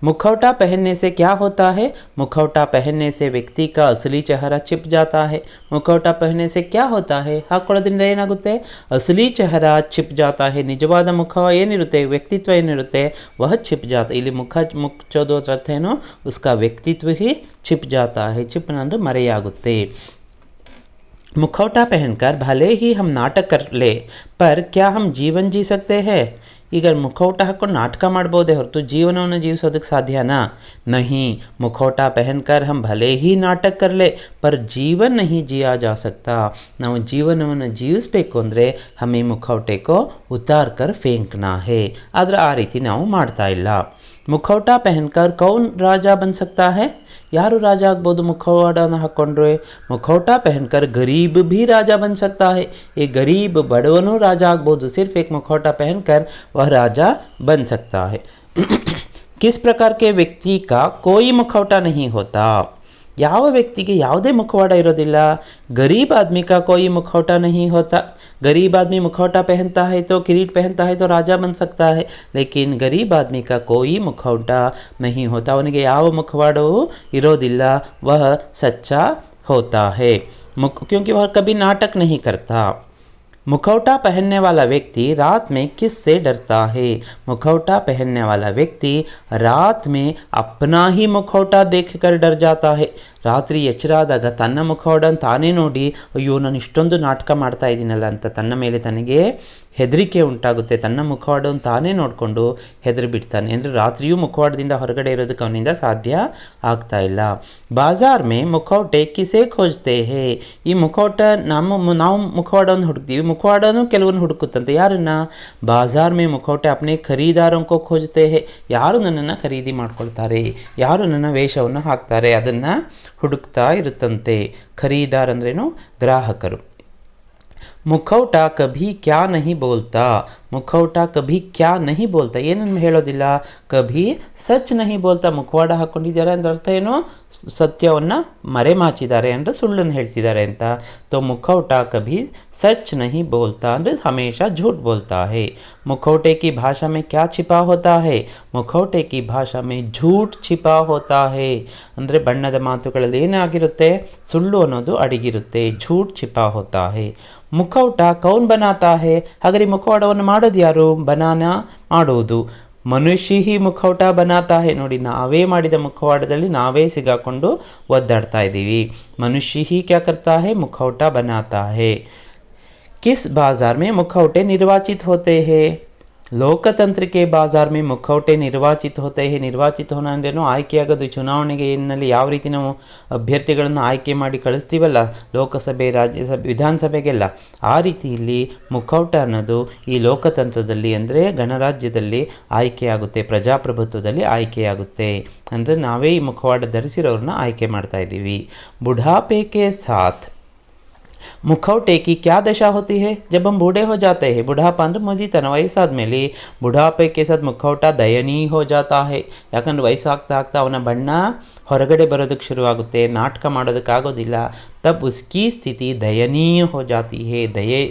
मुखौटा पहनने से क्या होता है. मुखौटा पहनने से व्यक्ति का असली चेहरा छिप जाता है. मुखौटा पहनने से क्या होता है, ಹಾಕೊಳ್ಳೋದ್ರಿಂದ ಏನಾಗುತ್ತೆ, ಅಸಲಿ ಚೆಹರಾ छिप जाता है. ನಿಜವಾದ ಮುಖ ಏನಿರುತ್ತೆ, ವ್ಯಕ್ತಿತ್ವ ಏನಿರುತ್ತೆ, ವಹ छिप जाता. ಇಲ್ಲಿ ಮುಚ್ಚೋದು ಅರ್ಥ ಏನು, उसका व्यक्तित्व ही छिप जाता है. छिपನ ಅಂದರೆ ಮರೆಯಾಗುತ್ತೆ. मुखौटा पहनकर भले ही हम नाटक कर ले, पर क्या हम जीवन जी सकते हैं. ಈಗ ಮುಖೌಟ ಹಾಕ್ಕೊಂಡು ನಾಟಕ ಮಾಡ್ಬೋದೇ ಹೊರತು ಜೀವನವನ್ನು ಜೀವಿಸೋದಕ್ಕೆ ಸಾಧ್ಯನಾ, नहीं. ಮುಖೌಟಾ ಪೆಹನ್ಕರ್ ಹಮ್ ಭಲೆ ಹಿ ನಾಟಕ ಕರ್ಲೆ ಪರ್ ಜೀವನ್ ನಹಿ ಜಿಯಾ ಜಾ ಸಕ್ತಾ. ನಾವು ಜೀವನವನ್ನು ಜೀವಿಸಬೇಕು ಅಂದರೆ ಹಮೇ ಮುಖೌಟೆ ಕೋ ಉತಾರ್ ಕರ್ ಫೇಂಕ್ನಾ ಹೇ. ಆದರೆ ಆ ರೀತಿ ನಾವು ಮಾಡ್ತಾ ಇಲ್ಲ. ಮುಖೌಟಾ ಪೆಹನ್ಕರ್ ಕೌನ್ ರಾಜ ಬನ್ ಸಕ್ತಾ ಹೇ. ಯಾರು ರಾಜ ಆಗ್ಬೋದು ಮುಖವಾಡನ ಹಾಕ್ಕೊಂಡ್ರೆ? ಮುಖೌटा पहनकर गरीब भी राजा बन सकता है। ये गरीब बड़वनू राजा ಆಗ್ಬೋದು, सिर्फ एक मुखौटा पहनकर वह राजा बन सकता है। किस प्रकार के व्यक्ति का कोई मुखौटा नहीं होता? ಯಾವ ವ್ಯಕ್ತಿಗೆ ಯಾವುದೇ ಮುಖವಾಡ ಇರೋದಿಲ್ಲ? गरीब आदमी का कोई मुखौटा नहीं होता। गरीब आदमी मुखौटा पहनता है तो किरीट पहनता है तो राजा बन सकता है, लेकिन गरीब आदमी का कोई मुखौटा नहीं होता। ಅವನಿಗೆ ಯಾವ ಮುಖವಾಡವೂ ಇರೋದಿಲ್ಲ, वह सच्चा होता है क्योंकि वह कभी नाटक नहीं करता। मुखौटा पहनने वाला व्यक्ति रात में किससे डरता है? मुखौटा पहनने वाला व्यक्ति रात में अपना ही मुखौटा देखकर डर जाता है। ರಾತ್ರಿ ಎಚ್ಚರಾದಾಗ ತನ್ನ ಮುಖವಾಡನ್ನು ತಾನೇ ನೋಡಿ, ಅಯ್ಯೋ ನಾನು ಇಷ್ಟೊಂದು ನಾಟಕ ಮಾಡ್ತಾ ಇದ್ದೀನಲ್ಲ ಅಂತ ತನ್ನ ಮೇಲೆ ತನಗೆ ಹೆದರಿಕೆ ಉಂಟಾಗುತ್ತೆ. ತನ್ನ ಮುಖವಾಡವನ್ನು ತಾನೇ ನೋಡಿಕೊಂಡು ಹೆದರಿ ಬಿಡ್ತಾನೆ. ಅಂದರೆ ರಾತ್ರಿಯೂ ಮುಖವಾಡದಿಂದ ಹೊರಗಡೆ ಇರೋದಕ್ಕೆ ಅವನಿಂದ ಸಾಧ್ಯ ಆಗ್ತಾ ಇಲ್ಲ. ಬಾಜಾರ್ ಮೇ ಮುಖೌಟೆ ಕಿಸೆ ಖೋಜ್ತೆ ಹೇ? ಈ ಮುಖೌಟ ನಾವು ಮುಖವಾಡವನ್ನು ಹುಡುಕ್ತೀವಿ, ಮುಖವಾಡನೂ ಕೆಲವೊಂದು ಹುಡುಕುತ್ತಂತೆ. ಯಾರನ್ನ? ಬಾಜಾರ್ ಮೇ ಮುಖೌಟೆ ಅಪ್ನೆ ಖರೀದಾರಂಕೋ ಖೋಜ್ತೆ ಹೇ? ಯಾರು ನನ್ನನ್ನು ಖರೀದಿ ಮಾಡ್ಕೊಳ್ತಾರೆ, ಯಾರು ನನ್ನ ವೇಷವನ್ನು ಹಾಕ್ತಾರೆ, ಅದನ್ನು ಹುಡುಕ್ತಾ ಇರುತ್ತಂತೆ. ಖರೀದಾರ್ ಅಂದ್ರೇನು? ಗ್ರಾಹಕರು. ಮುಖೌಟ ಕಭಿ ಕ್ಯಾ ನಹಿ ಬೋಲ್ತಾ? ಮುಖೌಟ ಕಭಿ ಕ್ಯಾ ನಹಿ ಬೋಲ್ತಾ, ಏನನ್ನು ಹೇಳೋದಿಲ್ಲ, ಕಭಿ ಸಚ್ ನಹಿ ಬೋಲ್ತಾ. ಮುಖವಾಡ ಹಾಕ್ಕೊಂಡಿದ್ದಾರೆ ಅಂದ್ರೆ ಅರ್ಥ ಏನು? ಸತ್ಯವನ್ನು ಮರೆಮಾಚಿದ್ದಾರೆ ಅಂದರೆ ಸುಳ್ಳನ್ನು ಹೇಳ್ತಿದ್ದಾರೆ ಅಂತ. तो मुखौटा कभी सच नहीं बोलता ಅಂದರೆ हमेशा झूठ बोलता है। मुखौटे की भाषा में क्या छिपा होता है? मुखौटे की भाषा में झूठ छिपा होता है ಅಂದರೆ ಬಣ್ಣದ ಮಾತುಗಳಲ್ಲಿ ಏನಾಗಿರುತ್ತೆ? ಸುಳ್ಳು ಅನ್ನೋದು ಅಡಗಿರುತ್ತೆ. झूठ छिपा होता है। ಮುಖೌಟ ಕೌನ್ ಬನಾತಾ ಹೇ? ಹಾಗಾದರೆ ಮುಖವಾಡವನ್ನು ಮಾಡೋದು ಯಾರು? ಬನಾನಾ ಮಾಡೋದು. ಮನುಷ್ಯ ಹಿ ಮುಖೌಟ ಬನಾತಾ ಹೇ. ನೋಡಿ, ನಾವೇ ಮಾಡಿದ ಮುಖವಾಡದಲ್ಲಿ ನಾವೇ ಸಿಗಾಕೊಂಡು ಒದ್ದಾಡ್ತಾ ಇದ್ದೀವಿ. ಮನುಷ್ಯ ಹಿ ಕ್ಯಾ ಕರ್ತಾ ಹೇ? ಮುಖೌಟ ಬನಾತಾ ಹೇ। ಕಿಸ್ ಬಾಜಾರ್ ಮೇ ಮುಖೌಟೆ ನಿರ್ವಾಚಿತ ಹೋತೆ ಹೇ? ಲೋಕತಂತ್ರ ಕೆ ಬಾಜಾರ್ ಮೇ ಮುಖೌಟೆ ನಿರ್ವಾಚಿತ ಹೋತೆ ಹೇ. ನಿರ್ವಾಚಿತ ಹೋನ ಅಂದ್ರೇನು? ಆಯ್ಕೆಯಾಗೋದು. ಚುನಾವಣೆಗೆ ಏನಲ್ಲಿ ಯಾವ ರೀತಿ ನಾವು ಅಭ್ಯರ್ಥಿಗಳನ್ನು ಆಯ್ಕೆ ಮಾಡಿ ಕಳಿಸ್ತೀವಲ್ಲ, ಲೋಕಸಭೆ, ರಾಜ್ಯಸಭೆ, ವಿಧಾನಸಭೆಗೆಲ್ಲ, ಆ ರೀತಿ ಇಲ್ಲಿ ಮುಖೌಟ ಅನ್ನೋದು ಈ ಲೋಕತಂತ್ರದಲ್ಲಿ ಅಂದರೆ ಗಣರಾಜ್ಯದಲ್ಲಿ ಆಯ್ಕೆಯಾಗುತ್ತೆ, ಪ್ರಜಾಪ್ರಭುತ್ವದಲ್ಲಿ ಆಯ್ಕೆಯಾಗುತ್ತೆ. ಅಂದರೆ ನಾವೇ ಈ ಮುಖವಾಡ ಧರಿಸಿರೋರನ್ನ ಆಯ್ಕೆ ಮಾಡ್ತಾ ಇದ್ದೀವಿ. ಬುಢಾಪೆ ಕೆ ಸಾಥ್ मुखौटे की क्या दशा होती है? जब हम बूढ़े हो जाते हैं, बुढ़ापा ಅಂದರೆ ಮುದಿತನ, ವಯಸ್ಸಾದ ಮೇಲೆ ಬುಢಾಪೆ ಕೆ ಸಾಥ್ ಮುಖೌಟ ದಯನೀಯ ಹೋ ಜಾತಾ ಹೇ. ಯಾಕಂದರೆ ವಯಸ್ಸಾಗ್ತಾ ಆಗ್ತಾ ಅವನ ಬಣ್ಣ ಹೊರಗಡೆ ಬರೋದಕ್ಕೆ ಶುರುವಾಗುತ್ತೆ, ನಾಟಕ ಮಾಡೋದಕ್ಕಾಗೋದಿಲ್ಲ. ತಬ್ ಉಸ್ಕಿ ಸ್ಥಿತಿ ದಯನೀಯ ಹೋ ಜಾತಿ ಹೇ. ದಯೆ,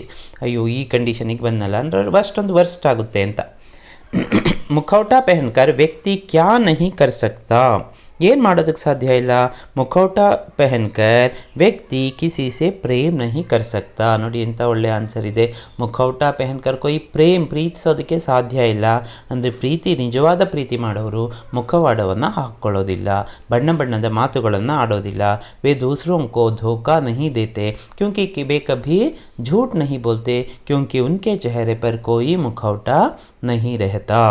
ಅಯ್ಯೋ ಈ ಕಂಡೀಷನಿಗೆ ಬಂದಲ್ಲ ಅಂದರೆ ಅಷ್ಟೊಂದು ವರ್ಸ್ಟ್ ಆಗುತ್ತೆ ಅಂತ. ಮುಖೌಟ ಪಹನ್ಕರ್ ವ್ಯಕ್ತಿ ಕ್ಯಾ ನಹಿ ಕರ್ ಸಕ್ತಾ? ಏನು ಮಾಡೋದಕ್ಕೆ ಸಾಧ್ಯ ಇಲ್ಲ? ಮುಖೌಟ ಪಹನ್ಕರ್ ವ್ಯಕ್ತಿ ಕಿಸಿ ಸೆ ಪ್ರೇಮ್ ನಹಿ ಕರ್ ಸಕ್ತಾ. ನೋಡಿ ಎಂಥ ಒಳ್ಳೆ ಆನ್ಸರ್ ಇದೆ. ಮುಖೌಟ ಪಹನ್ಕರ್ ಕೊಯ್ ಪ್ರೀತಿಸೋದಕ್ಕೆ ಸಾಧ್ಯ ಇಲ್ಲ. ಅಂದರೆ ನಿಜವಾದ ಪ್ರೀತಿ ಮಾಡೋರು ಮುಖವಾಡವನ್ನು ಹಾಕ್ಕೊಳ್ಳೋದಿಲ್ಲ, ಬಣ್ಣ ಬಣ್ಣದ ಮಾತುಗಳನ್ನು ಆಡೋದಿಲ್ಲ. ವೇ ದೂಸರೋಂ ಕೋ ಧೋಖಾ ನಹಿ ದೇತೆ ಕ್ಯೂಂಕಿ ವೇ ಕಭಿ झूठ नहीं बोलते क्योंकि उनके चेहरे पर कोई मुखौटा नहीं रहता।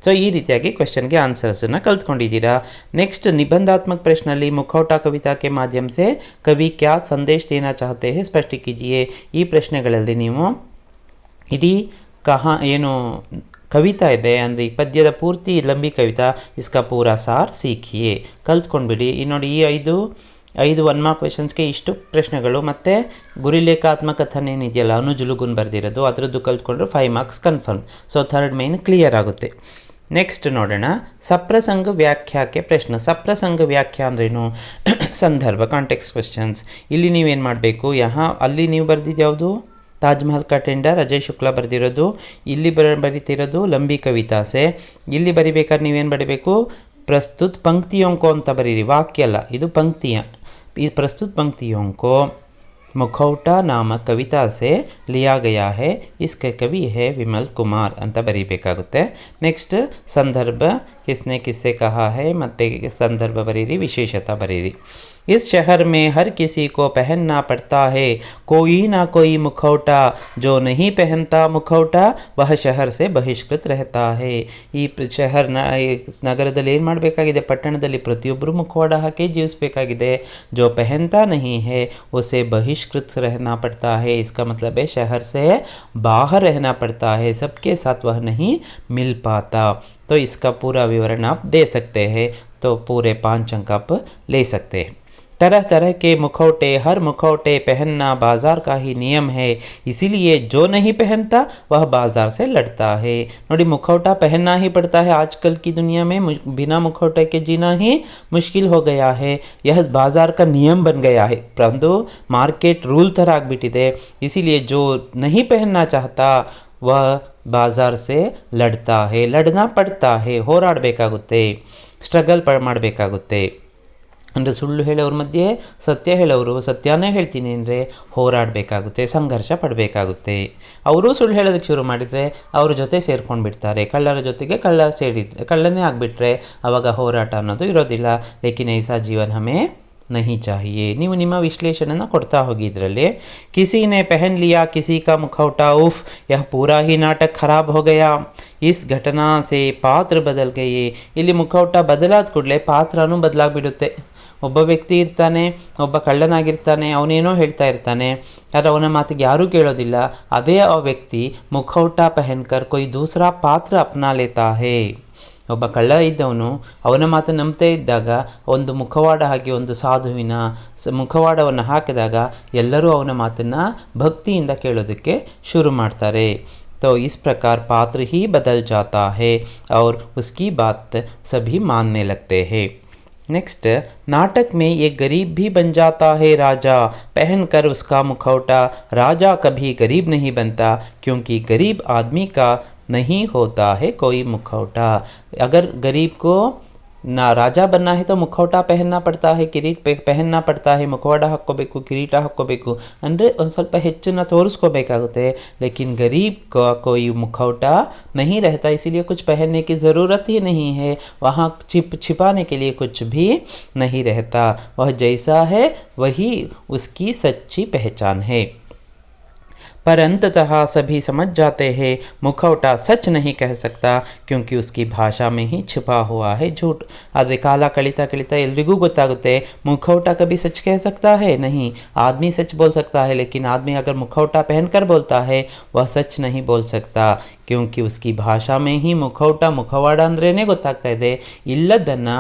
ಸೊ ಈ ರೀತಿಯಾಗಿ ಕ್ವೆಶ್ಚನ್ಗೆ ಆನ್ಸರ್ಸನ್ನು ಕಲ್ತ್ಕೊಂಡಿದ್ದೀರಾ. ನೆಕ್ಸ್ಟ್ ನಿಬಂಧಾತ್ಮಕ ಪ್ರಶ್ನೆಯಲ್ಲಿ ಮುಖೌಟ ಕವಿತಾ ಕೆ ಮಾಧ್ಯಮ ಸೆ ಕವಿ ಕ್ಯಾ ಸಂದೇಶ ದೇನಾ ಚಾಹತೆ ಹೇ ಸ್ಪಷ್ಟ ಕೀಜಿಯೇ. ಈ ಪ್ರಶ್ನೆಗಳಲ್ಲಿ ನೀವು ಇಡೀ ಏನು ಕವಿತಾ ಇದೆ ಅಂದರೆ ಈ ಪದ್ಯದ ಪೂರ್ತಿ ಲಂಬಿ ಕವಿತಾ ಇಸ್ಕಾ ಪೂರಾ ಸಾರ್ ಸೀಖಿಯೇ, ಕಲ್ತ್ಕೊಂಡ್ಬಿಡಿ. ಈ ನೋಡಿ, ಈ ಐದು 1 ಮಾರ್ಕ್ ಕ್ವೆಶನ್ಸ್ಗೆ ಇಷ್ಟು ಪ್ರಶ್ನೆಗಳು, ಮತ್ತು ಗುರಿಲೇಖಾತ್ಮಕಥನ ಏನಿದೆಯಲ್ಲ ಅನುಜುಲುಗುನ್ ಬರೆದಿರೋದು, ಅದರದ್ದು ಕಲ್ತ್ಕೊಂಡ್ರೆ 5 marks confirm. So 3rd main clear ಆಗುತ್ತೆ. ನೆಕ್ಸ್ಟ್ ನೋಡೋಣ ಸಪ್ರಸಂಗ ವ್ಯಾಖ್ಯಾಕ್ಕೆ ಪ್ರಶ್ನೆ. ಸಪ್ರಸಂಗ ವ್ಯಾಖ್ಯಾ ಅಂದ್ರೇನು? ಸಂದರ್ಭ, ಕಾಂಟೆಕ್ಸ್ಟ್ ಕ್ವೆಶನ್ಸ್. ಇಲ್ಲಿ ನೀವೇನು ಮಾಡಬೇಕು? ಅಲ್ಲಿ ನೀವು ಬರೆದಿದ್ದು ಯಾವುದು? ತಾಜ್ ಮಹಲ್ ಕಾ ಟೆಂಡರ್, ಅಜಯ್ ಶುಕ್ಲಾ ಬರೆದಿರೋದು. ಇಲ್ಲಿ ಬರೀತಿರೋದು ಲಂಬಿ ಕವಿತಾಸೆ. ಇಲ್ಲಿ ಬರಿಬೇಕಾದ್ರೆ ನೀವೇನು ಬರೀಬೇಕು? ಪ್ರಸ್ತುತ पंक्तियों को ಅಂತ ಬರೀರಿ, ವಾಕ್ಯ ಅಲ್ಲ, ಇದು पंक्तियाँ. ಈ ಪ್ರಸ್ತುತ पंक्तियों को मुखौटा नामक कविता से लिया गया है, इसके कवि है विमल कुमार ಅಂತ ಬರೀಬೇಕಾಗುತ್ತೆ. ನೆಕ್ಸ್ಟ್ ಸಂದರ್ಭ, किसने किससे कहा है, ಮತ್ತೆ ಸಂದರ್ಭ ಬರೀರಿ, ವಿಶೇಷತಾ ಬರೀರಿ. इस शहर में हर किसी को पहनना पड़ता है कोई ना कोई मुखौटा, जो नहीं पहनता मुखौटा वह शहर से बहिष्कृत रहता है. ಈ ನಗರದಲ್ಲಿ ಏನು ಮಾಡಬೇಕಾಗಿದೆ? ಪಟ್ಟಣದಲ್ಲಿ ಪ್ರತಿಯೊಬ್ಬರು ಮುಖವಾಡ ಹಾಕಿ ಜೀವಿಸಬೇಕಾಗಿದೆ. जो पहनता नहीं है उसे बहिष्कृत रहना पड़ता है. इसका मतलब है शहर से बाहर रहना पड़ता है, सबके साथ वह नहीं मिल पाता. तो इसका पूरा विवरण आप दे सकते हैं. तो पूरे 5 अंक आप ले सकते हैं। तरह तरह के मुखौटे, हर मुखौटे पहनना बाजार का ही नियम है, इसीलिए जो नहीं पहनता वह बाजार से लड़ता है। ನೋಡಿ, मुखौटा पहनना ही पड़ता है। आजकल की दुनिया में बिना मुखौटे के जीना ही मुश्किल हो गया है। यह बाजार का नियम बन गया है, परंतु मार्केट रूल तरह ಆಗಿಬಿಟ್ಟಿದೆ। इसीलिए जो नहीं पहनना चाहता वह बाजार से लड़ता है, लड़ना पड़ता है, ಹೋರಾಡಬೇಕಾಗುತ್ತೆ, ಸ್ಟ್ರಗಲ್ ಮಾಡಬೇಕಾಗುತ್ತೆ। ಅಂದರೆ ಸುಳ್ಳು ಹೇಳೋರ ಮಧ್ಯೆ ಸತ್ಯ ಹೇಳೋರು, ಸತ್ಯನೇ ಹೇಳ್ತೀನಿ ಅಂದರೆ ಹೋರಾಡಬೇಕಾಗುತ್ತೆ, ಸಂಘರ್ಷ ಪಡಬೇಕಾಗುತ್ತೆ। ಅವರು ಸುಳ್ಳು ಹೇಳೋದಕ್ಕೆ ಶುರು ಮಾಡಿದರೆ ಅವ್ರ ಜೊತೆ ಸೇರ್ಕೊಂಡು ಬಿಡ್ತಾರೆ, ಕಳ್ಳರ ಜೊತೆಗೆ ಕಳ್ಳನೇ ಆಗಿಬಿಟ್ರೆ ಆವಾಗ ಹೋರಾಟ ಅನ್ನೋದು ಇರೋದಿಲ್ಲ। ಲೇಕಿನ್ ಐಸಾ ಜೀವನ ಹಮೇ नहीं चाहिए। ನೀವು ನಿಮ್ಮ ವಿಶ್ಲೇಷಣೆನ ಕೊಡ್ತಾ ಹೋಗಿ ಇದರಲ್ಲಿ। किसी ने पहन लिया किसी का मुखौटा, उफ यह पूरा ही नाटक खराब हो गया, इस घटना से पात्र बदल गए। ಇಲ್ಲಿ ಮುಖೌಟ ಬದಲಾದ ಕೂಡಲೇ ಪಾತ್ರನೂ ಬದಲಾಗ್ಬಿಡುತ್ತೆ। ಒಬ್ಬ ವ್ಯಕ್ತಿ ಇರ್ತಾನೆ, ಒಬ್ಬ ಕಳ್ಳನಾಗಿರ್ತಾನೆ, ಅವನೇನೋ ಹೇಳ್ತಾ ಇರ್ತಾನೆ, ಆದರೆ ಅವನ ಮಾತಿಗೆ ಯಾರೂ ಕೇಳೋದಿಲ್ಲ। ಅದೇ ಆ ವ್ಯಕ್ತಿ ಮುಖೌಟ ಪಹನ್ಕರ್ कोई दूसरा पात्र अपना लेता है। ಒಬ್ಬ ಕಳ್ಳ ಇದ್ದವನು ಅವನ ಮಾತು ನಂಬ್ತಾ ಇದ್ದಾಗ ಒಂದು ಮುಖವಾಡ ಹಾಕಿ ಒಂದು ಸಾಧುವಿನ ಮುಖವಾಡವನ್ನು ಹಾಕಿದಾಗ ಎಲ್ಲರೂ ಅವನ ಮಾತನ್ನು ಭಕ್ತಿಯಿಂದ ಕೇಳೋದಕ್ಕೆ ಶುರು ಮಾಡ್ತಾರೆ। तो इस प्रकार पात्र ही बदल जाता है और उसकी बात सभी मानने लगते हैं। नेक्स्ट, नाटक में एक गरीब भी बन जाता है राजा, पहनकर उसका मुखौटा। राजा कभी गरीब नहीं बनता, क्योंकि गरीब आदमी का नहीं होता है कोई मुखौटा। अगर गरीब को ना राजा बनना है तो मुखौटा पहनना पड़ता है, किरीट पहनना पड़ता है, मुखवाಡ ಹಾಕ್ಕೋಬೇಕು, ಕಿರೀಟ ಹಾಕ್ಕೋಬೇಕು, ಅಂದರೆ ಒಂದು ಸ್ವಲ್ಪ ಹೆಚ್ಚನ್ನು ತೋರಿಸ್ಕೋಬೇಕಾಗುತ್ತೆ। लेकिन गरीब का कोई मुखौटा नहीं रहता, इसीलिए कुछ पहनने की ज़रूरत ही नहीं है, वहाँ छिपाने के लिए कुछ भी नहीं रहता। वह जैसा है वही उसकी सच्ची पहचान है। पर अंततः सभी समझ जाते हैं मुखौटा सच नहीं कह सकता, क्योंकि उसकी भाषा में ही छिपा हुआ है झूठ। ಆದರೆ ಕಾಲ ಕಳೀತಾ ಕಳೀತಾ ಎಲ್ರಿಗೂ ಗೊತ್ತಾಗುತ್ತೆ मुखौटा कभी सच कह सकता है नहीं। आदमी सच बोल सकता है, लेकिन आदमी अगर मुखौटा पहनकर बोलता है वह सच नहीं बोल सकता, क्योंकि उसकी भाषा में ही मुखौटा ಮುಖವಾಡ ಅಂದ್ರೇ ಗೊತ್ತಾಗ್ತಾ ಇದೆ, ಇಲ್ಲದನ್ನು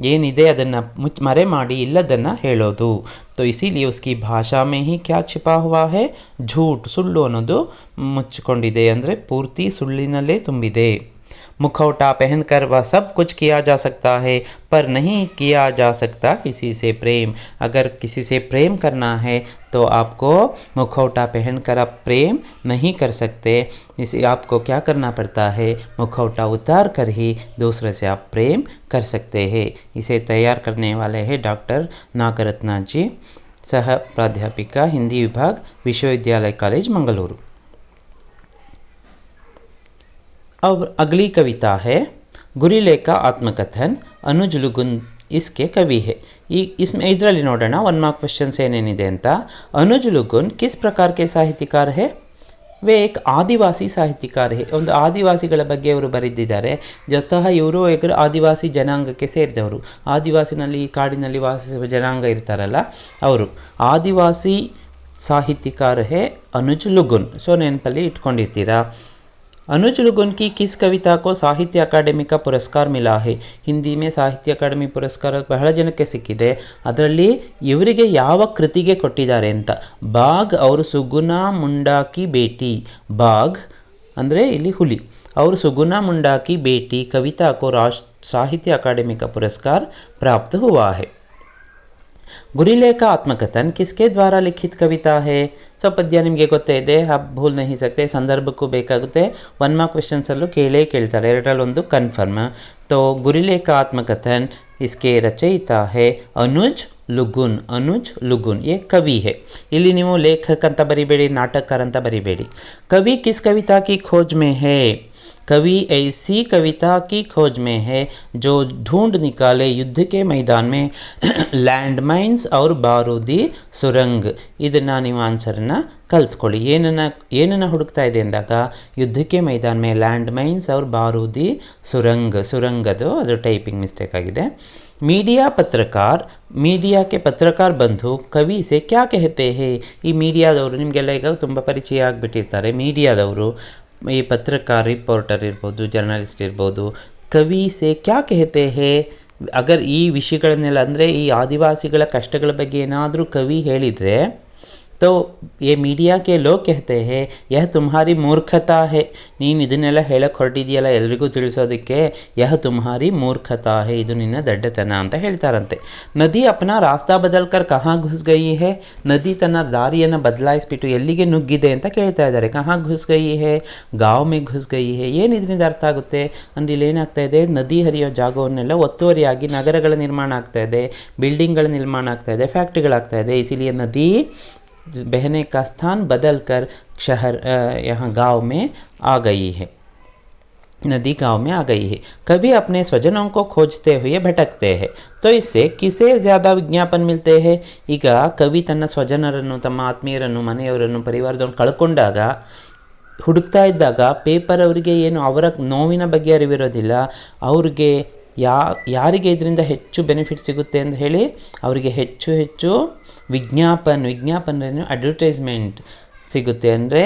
ಏನಿದೆ ಅದನ್ನು ಮರೆ ಮಾಡಿ ಇಲ್ಲದನ್ನು ಹೇಳೋದು। तो इसीलिए उसकी भाषा में ही क्या छिपा हुआ है, झूठ, ಸುಳ್ಳು ಅನ್ನೋದು ಮುಚ್ಚಿಕೊಂಡಿದೆ, ಅಂದರೆ ಪೂರ್ತಿ ಸುಳ್ಳಿನಲ್ಲೇ ತುಂಬಿದೆ। मुखौटा पहनकर वह सब कुछ किया जा सकता है, पर नहीं किया जा सकता किसी से प्रेम। अगर किसी से प्रेम करना है तो आपको मुखौटा पहनकर आप प्रेम नहीं कर सकते, इसे आपको क्या करना पड़ता है, मुखौटा उतार कर ही दूसरे से आप प्रेम कर सकते हैं। इसे तैयार करने वाले हैं डॉक्टर नागरत्ना जी, सह प्राध्यापिका हिंदी विभाग, विश्वविद्यालय कॉलेज मंगलुरु। अब अगली कविता है गुरिलेखा आत्मकथन, अनुज लुगुन इसके कवि है। इसमें ಇದರಲ್ಲಿ ನೋಡೋಣ 1 मार्क क्वेश्चंस ಏನೇನಿದೆ ಅಂತ। अनुज लुगुन किस प्रकार के साहित्यकार है? वे एक आदिवासी साहित्यकार है। ಒಂದು ಆದಿವಾಸಿಗಳ ಬಗ್ಗೆ ಅವರು ಬರೆದಿದ್ದಾರೆ, ಜೊತೆಗೆ ಇವರು ಆದಿವಾಸಿ ಜನಾಂಗಕ್ಕೆ ಸೇರಿದವರು। ಆದಿವಾಸಿನಲ್ಲಿ ಕಾಡಿನಲ್ಲಿ ವಾಸಿಸುವ ಜನಾಂಗ ಇರ್ತಾರಲ್ಲ ಅವರು ಆದಿವಾಸಿ ಸಾಹಿತ್ಯಕಾರ है अनुज लुगुन। ಸೊ ನೆನಪಲ್ಲಿ ಇಟ್ಕೊಂಡಿರ್ತೀರಾ। अनुज लुगुन की किस कविता को साहित्य अकादमी का पुरस्कार मिला है? हिंदी में साहित्य अकादमी पुरस्कार ಬಹಳ ಜನಕ್ಕೆ ಸಿಕ್ಕಿದೆ, ಅದರಲ್ಲಿ ಇವರಿಗೆ ಯಾವ ಕೃತಿಗೆ ಕೊಟ್ಟಿದ್ದಾರೆ ಅಂತ। ಬಾಘ್ और सुगुना मुंडा की बेटी, बाघ ಅಂದರೆ ಇಲ್ಲಿ ಹುಲಿ, और सुगुना मुंडा की बेटी कविता को राष्ट्रीय साहित्य अकादमी का पुरस्कार प्राप्त हुआ है। गुरिलेखा आत्मकथन किसके द्वारा लिखित कविता है? ಸೊ ಪದ್ಯ ನಿಮಗೆ ಗೊತ್ತೇ ಇದೆ, ಭೂಲ್ नहीं सकते, ಸಂದರ್ಭಕ್ಕೂ ಬೇಕಾಗುತ್ತೆ। 1 मार्क क्वेश्चंसಲ್ಲೂ ಕೇಳ್ತಾರೆ, ಎರಡರಲ್ಲೊಂದು ಕನ್ಫರ್ಮ್। तो गुरिलेखा आत्मकथन इसके रचयिता है अनुज लुगुन। अनुज लुगुन ये कवि है। ಇಲ್ಲಿ ನೀವು ಲೇಖಕ ಅಂತ ಬರಿಬೇಡಿ, ನಾಟಕಕಾರ ಅಂತ ಬರಿಬೇಡಿ। कवि किस कविता की खोज में है? कवि ऐसी कविता की खोज में है जो ढूंढ निकाले युद्ध के मैदान में लैंड माइन्स और बारूदी सुरंग। ಇದನ್ನು ನೀವು ಆನ್ಸರನ್ನು ಕಲ್ತ್ಕೊಳ್ಳಿ। ಏನನ್ನು ಹುಡುಕ್ತಾ ಇದೆ ಅಂದಾಗ ಯುದ್ಧಕ್ಕೆ मैदान में लैंड माइन्स और बारूदी सुरंग, सुरंगದು ಅದು ಟೈಪಿಂಗ್ ಮಿಸ್ಟೇಕ್ ಆಗಿದೆ। मीडिया पत्रकार, मीडिया के पत्रकार बंधु कवि से क्या कहते हैं? ಈ ಮೀಡಿಯಾದವರು ನಿಮಗೆಲ್ಲ ಈಗ ತುಂಬ ಪರಿಚಯ ಆಗಿಬಿಟ್ಟಿರ್ತಾರೆ। ಮೀಡಿಯಾದವರು ಈ ಪತ್ರಕಾರ, ರಿಪೋರ್ಟರ್ ಇರ್ಬೋದು, ಜರ್ನಲಿಸ್ಟ್ ಇರ್ಬೋದು, ಕವಿ ಸೆ ಕ್ಯಾ कहते हैं, ಅಗರ್ ಈ ವಿಷಯಗಳನ್ನೆಲ್ಲ ಅಂದರೆ ಈ ಆದಿವಾಸಿಗಳ ಕಷ್ಟಗಳ ಬಗ್ಗೆ ಏನಾದರೂ ಕವಿ ಹೇಳಿದರೆ तो ये मीडिया के लोग कहते हैं यह तुम्हारी मूर्खता है, ನೀನು ಇದನ್ನೆಲ್ಲ ಹೇಳಕ್ಕೆ ಹೊರಟಿದೆಯಲ್ಲ ಎಲ್ರಿಗೂ ತಿಳಿಸೋದಕ್ಕೆ, ಯಹ ತುಮ್ಹಾರಿ ಮೂರ್ಖತಾ ಹೇ, ಇದು ನಿನ್ನ ದಡ್ಡತನ ಅಂತ ಹೇಳ್ತಾರಂತೆ. ನದಿ ಅಪ್ನಾ ರಾಸ್ತಾ ಬದಲ್ಕರ್ ಕहाँ घुस गई है, ನದಿ ತನ್ನ ದಾರಿಯನ್ನು ಬದಲಾಯಿಸ್ಬಿಟ್ಟು ಎಲ್ಲಿಗೆ ನುಗ್ಗಿದೆ ಅಂತ ಕೇಳ್ತಾ ಇದ್ದಾರೆ. ಕहाँ घुस गई है, ಗಾಂವ್ ಮೇ घुस गई है. ಏನು ಇದರಿಂದ ಅರ್ಥ ಆಗುತ್ತೆ ಅಂದರೆ ಇಲ್ಲಿ ಏನಾಗ್ತಾ ಇದೆ, ನದಿ ಹರಿಯೋ ಜಾಗವನ್ನೆಲ್ಲ ಒತ್ತುವರಿಯಾಗಿ ನಗರಗಳ ನಿರ್ಮಾಣ ಆಗ್ತಾ ಇದೆ, ಬಿಲ್ಡಿಂಗ್ಗಳ ನಿರ್ಮಾಣ ಆಗ್ತಾ ಇದೆ, ಫ್ಯಾಕ್ಟ್ರಿಗಳಾಗ್ತಾ ಇದೆ. ಇಸಿಲಿಯೇ ನದಿ बहने का स्थान बदल कर शहर यहाँ गांव में आ गई है, नदी गांव में आ गई है. कभी अपने स्वजनों को खोजते हुए भटकते हैं, तो इससे किसे ज़्यादा विज्ञापन मिलते हैं. ಈಗ ಕವಿ ತನ್ನ ಸ್ವಜನರನ್ನು, ತಮ್ಮ ಆತ್ಮೀಯರನ್ನು, ಮನೆಯವರನ್ನು, ಪರಿವಾರದವನ್ನು ಕಳ್ಕೊಂಡಾಗ, ಹುಡುಕ್ತಾ ಇದ್ದಾಗ ಪೇಪರ್ ಅವರಿಗೆ ಏನು ಅವರ ನೋವಿನ ಬಗ್ಗೆ ಅರಿವಿರೋದಿಲ್ಲ. ಅವ್ರಿಗೆ ಯಾರಿಗೆ ಇದರಿಂದ ಹೆಚ್ಚು ಬೆನಿಫಿಟ್ ಸಿಗುತ್ತೆ ಅಂತ ಹೇಳಿ ಅವರಿಗೆ ಹೆಚ್ಚು ಹೆಚ್ಚು ವಿಜ್ಞಾಪನೆ ಅಡ್ವರ್ಟೈಸ್ಮೆಂಟ್ ಸಿಗುತ್ತೆ, ಅಂದರೆ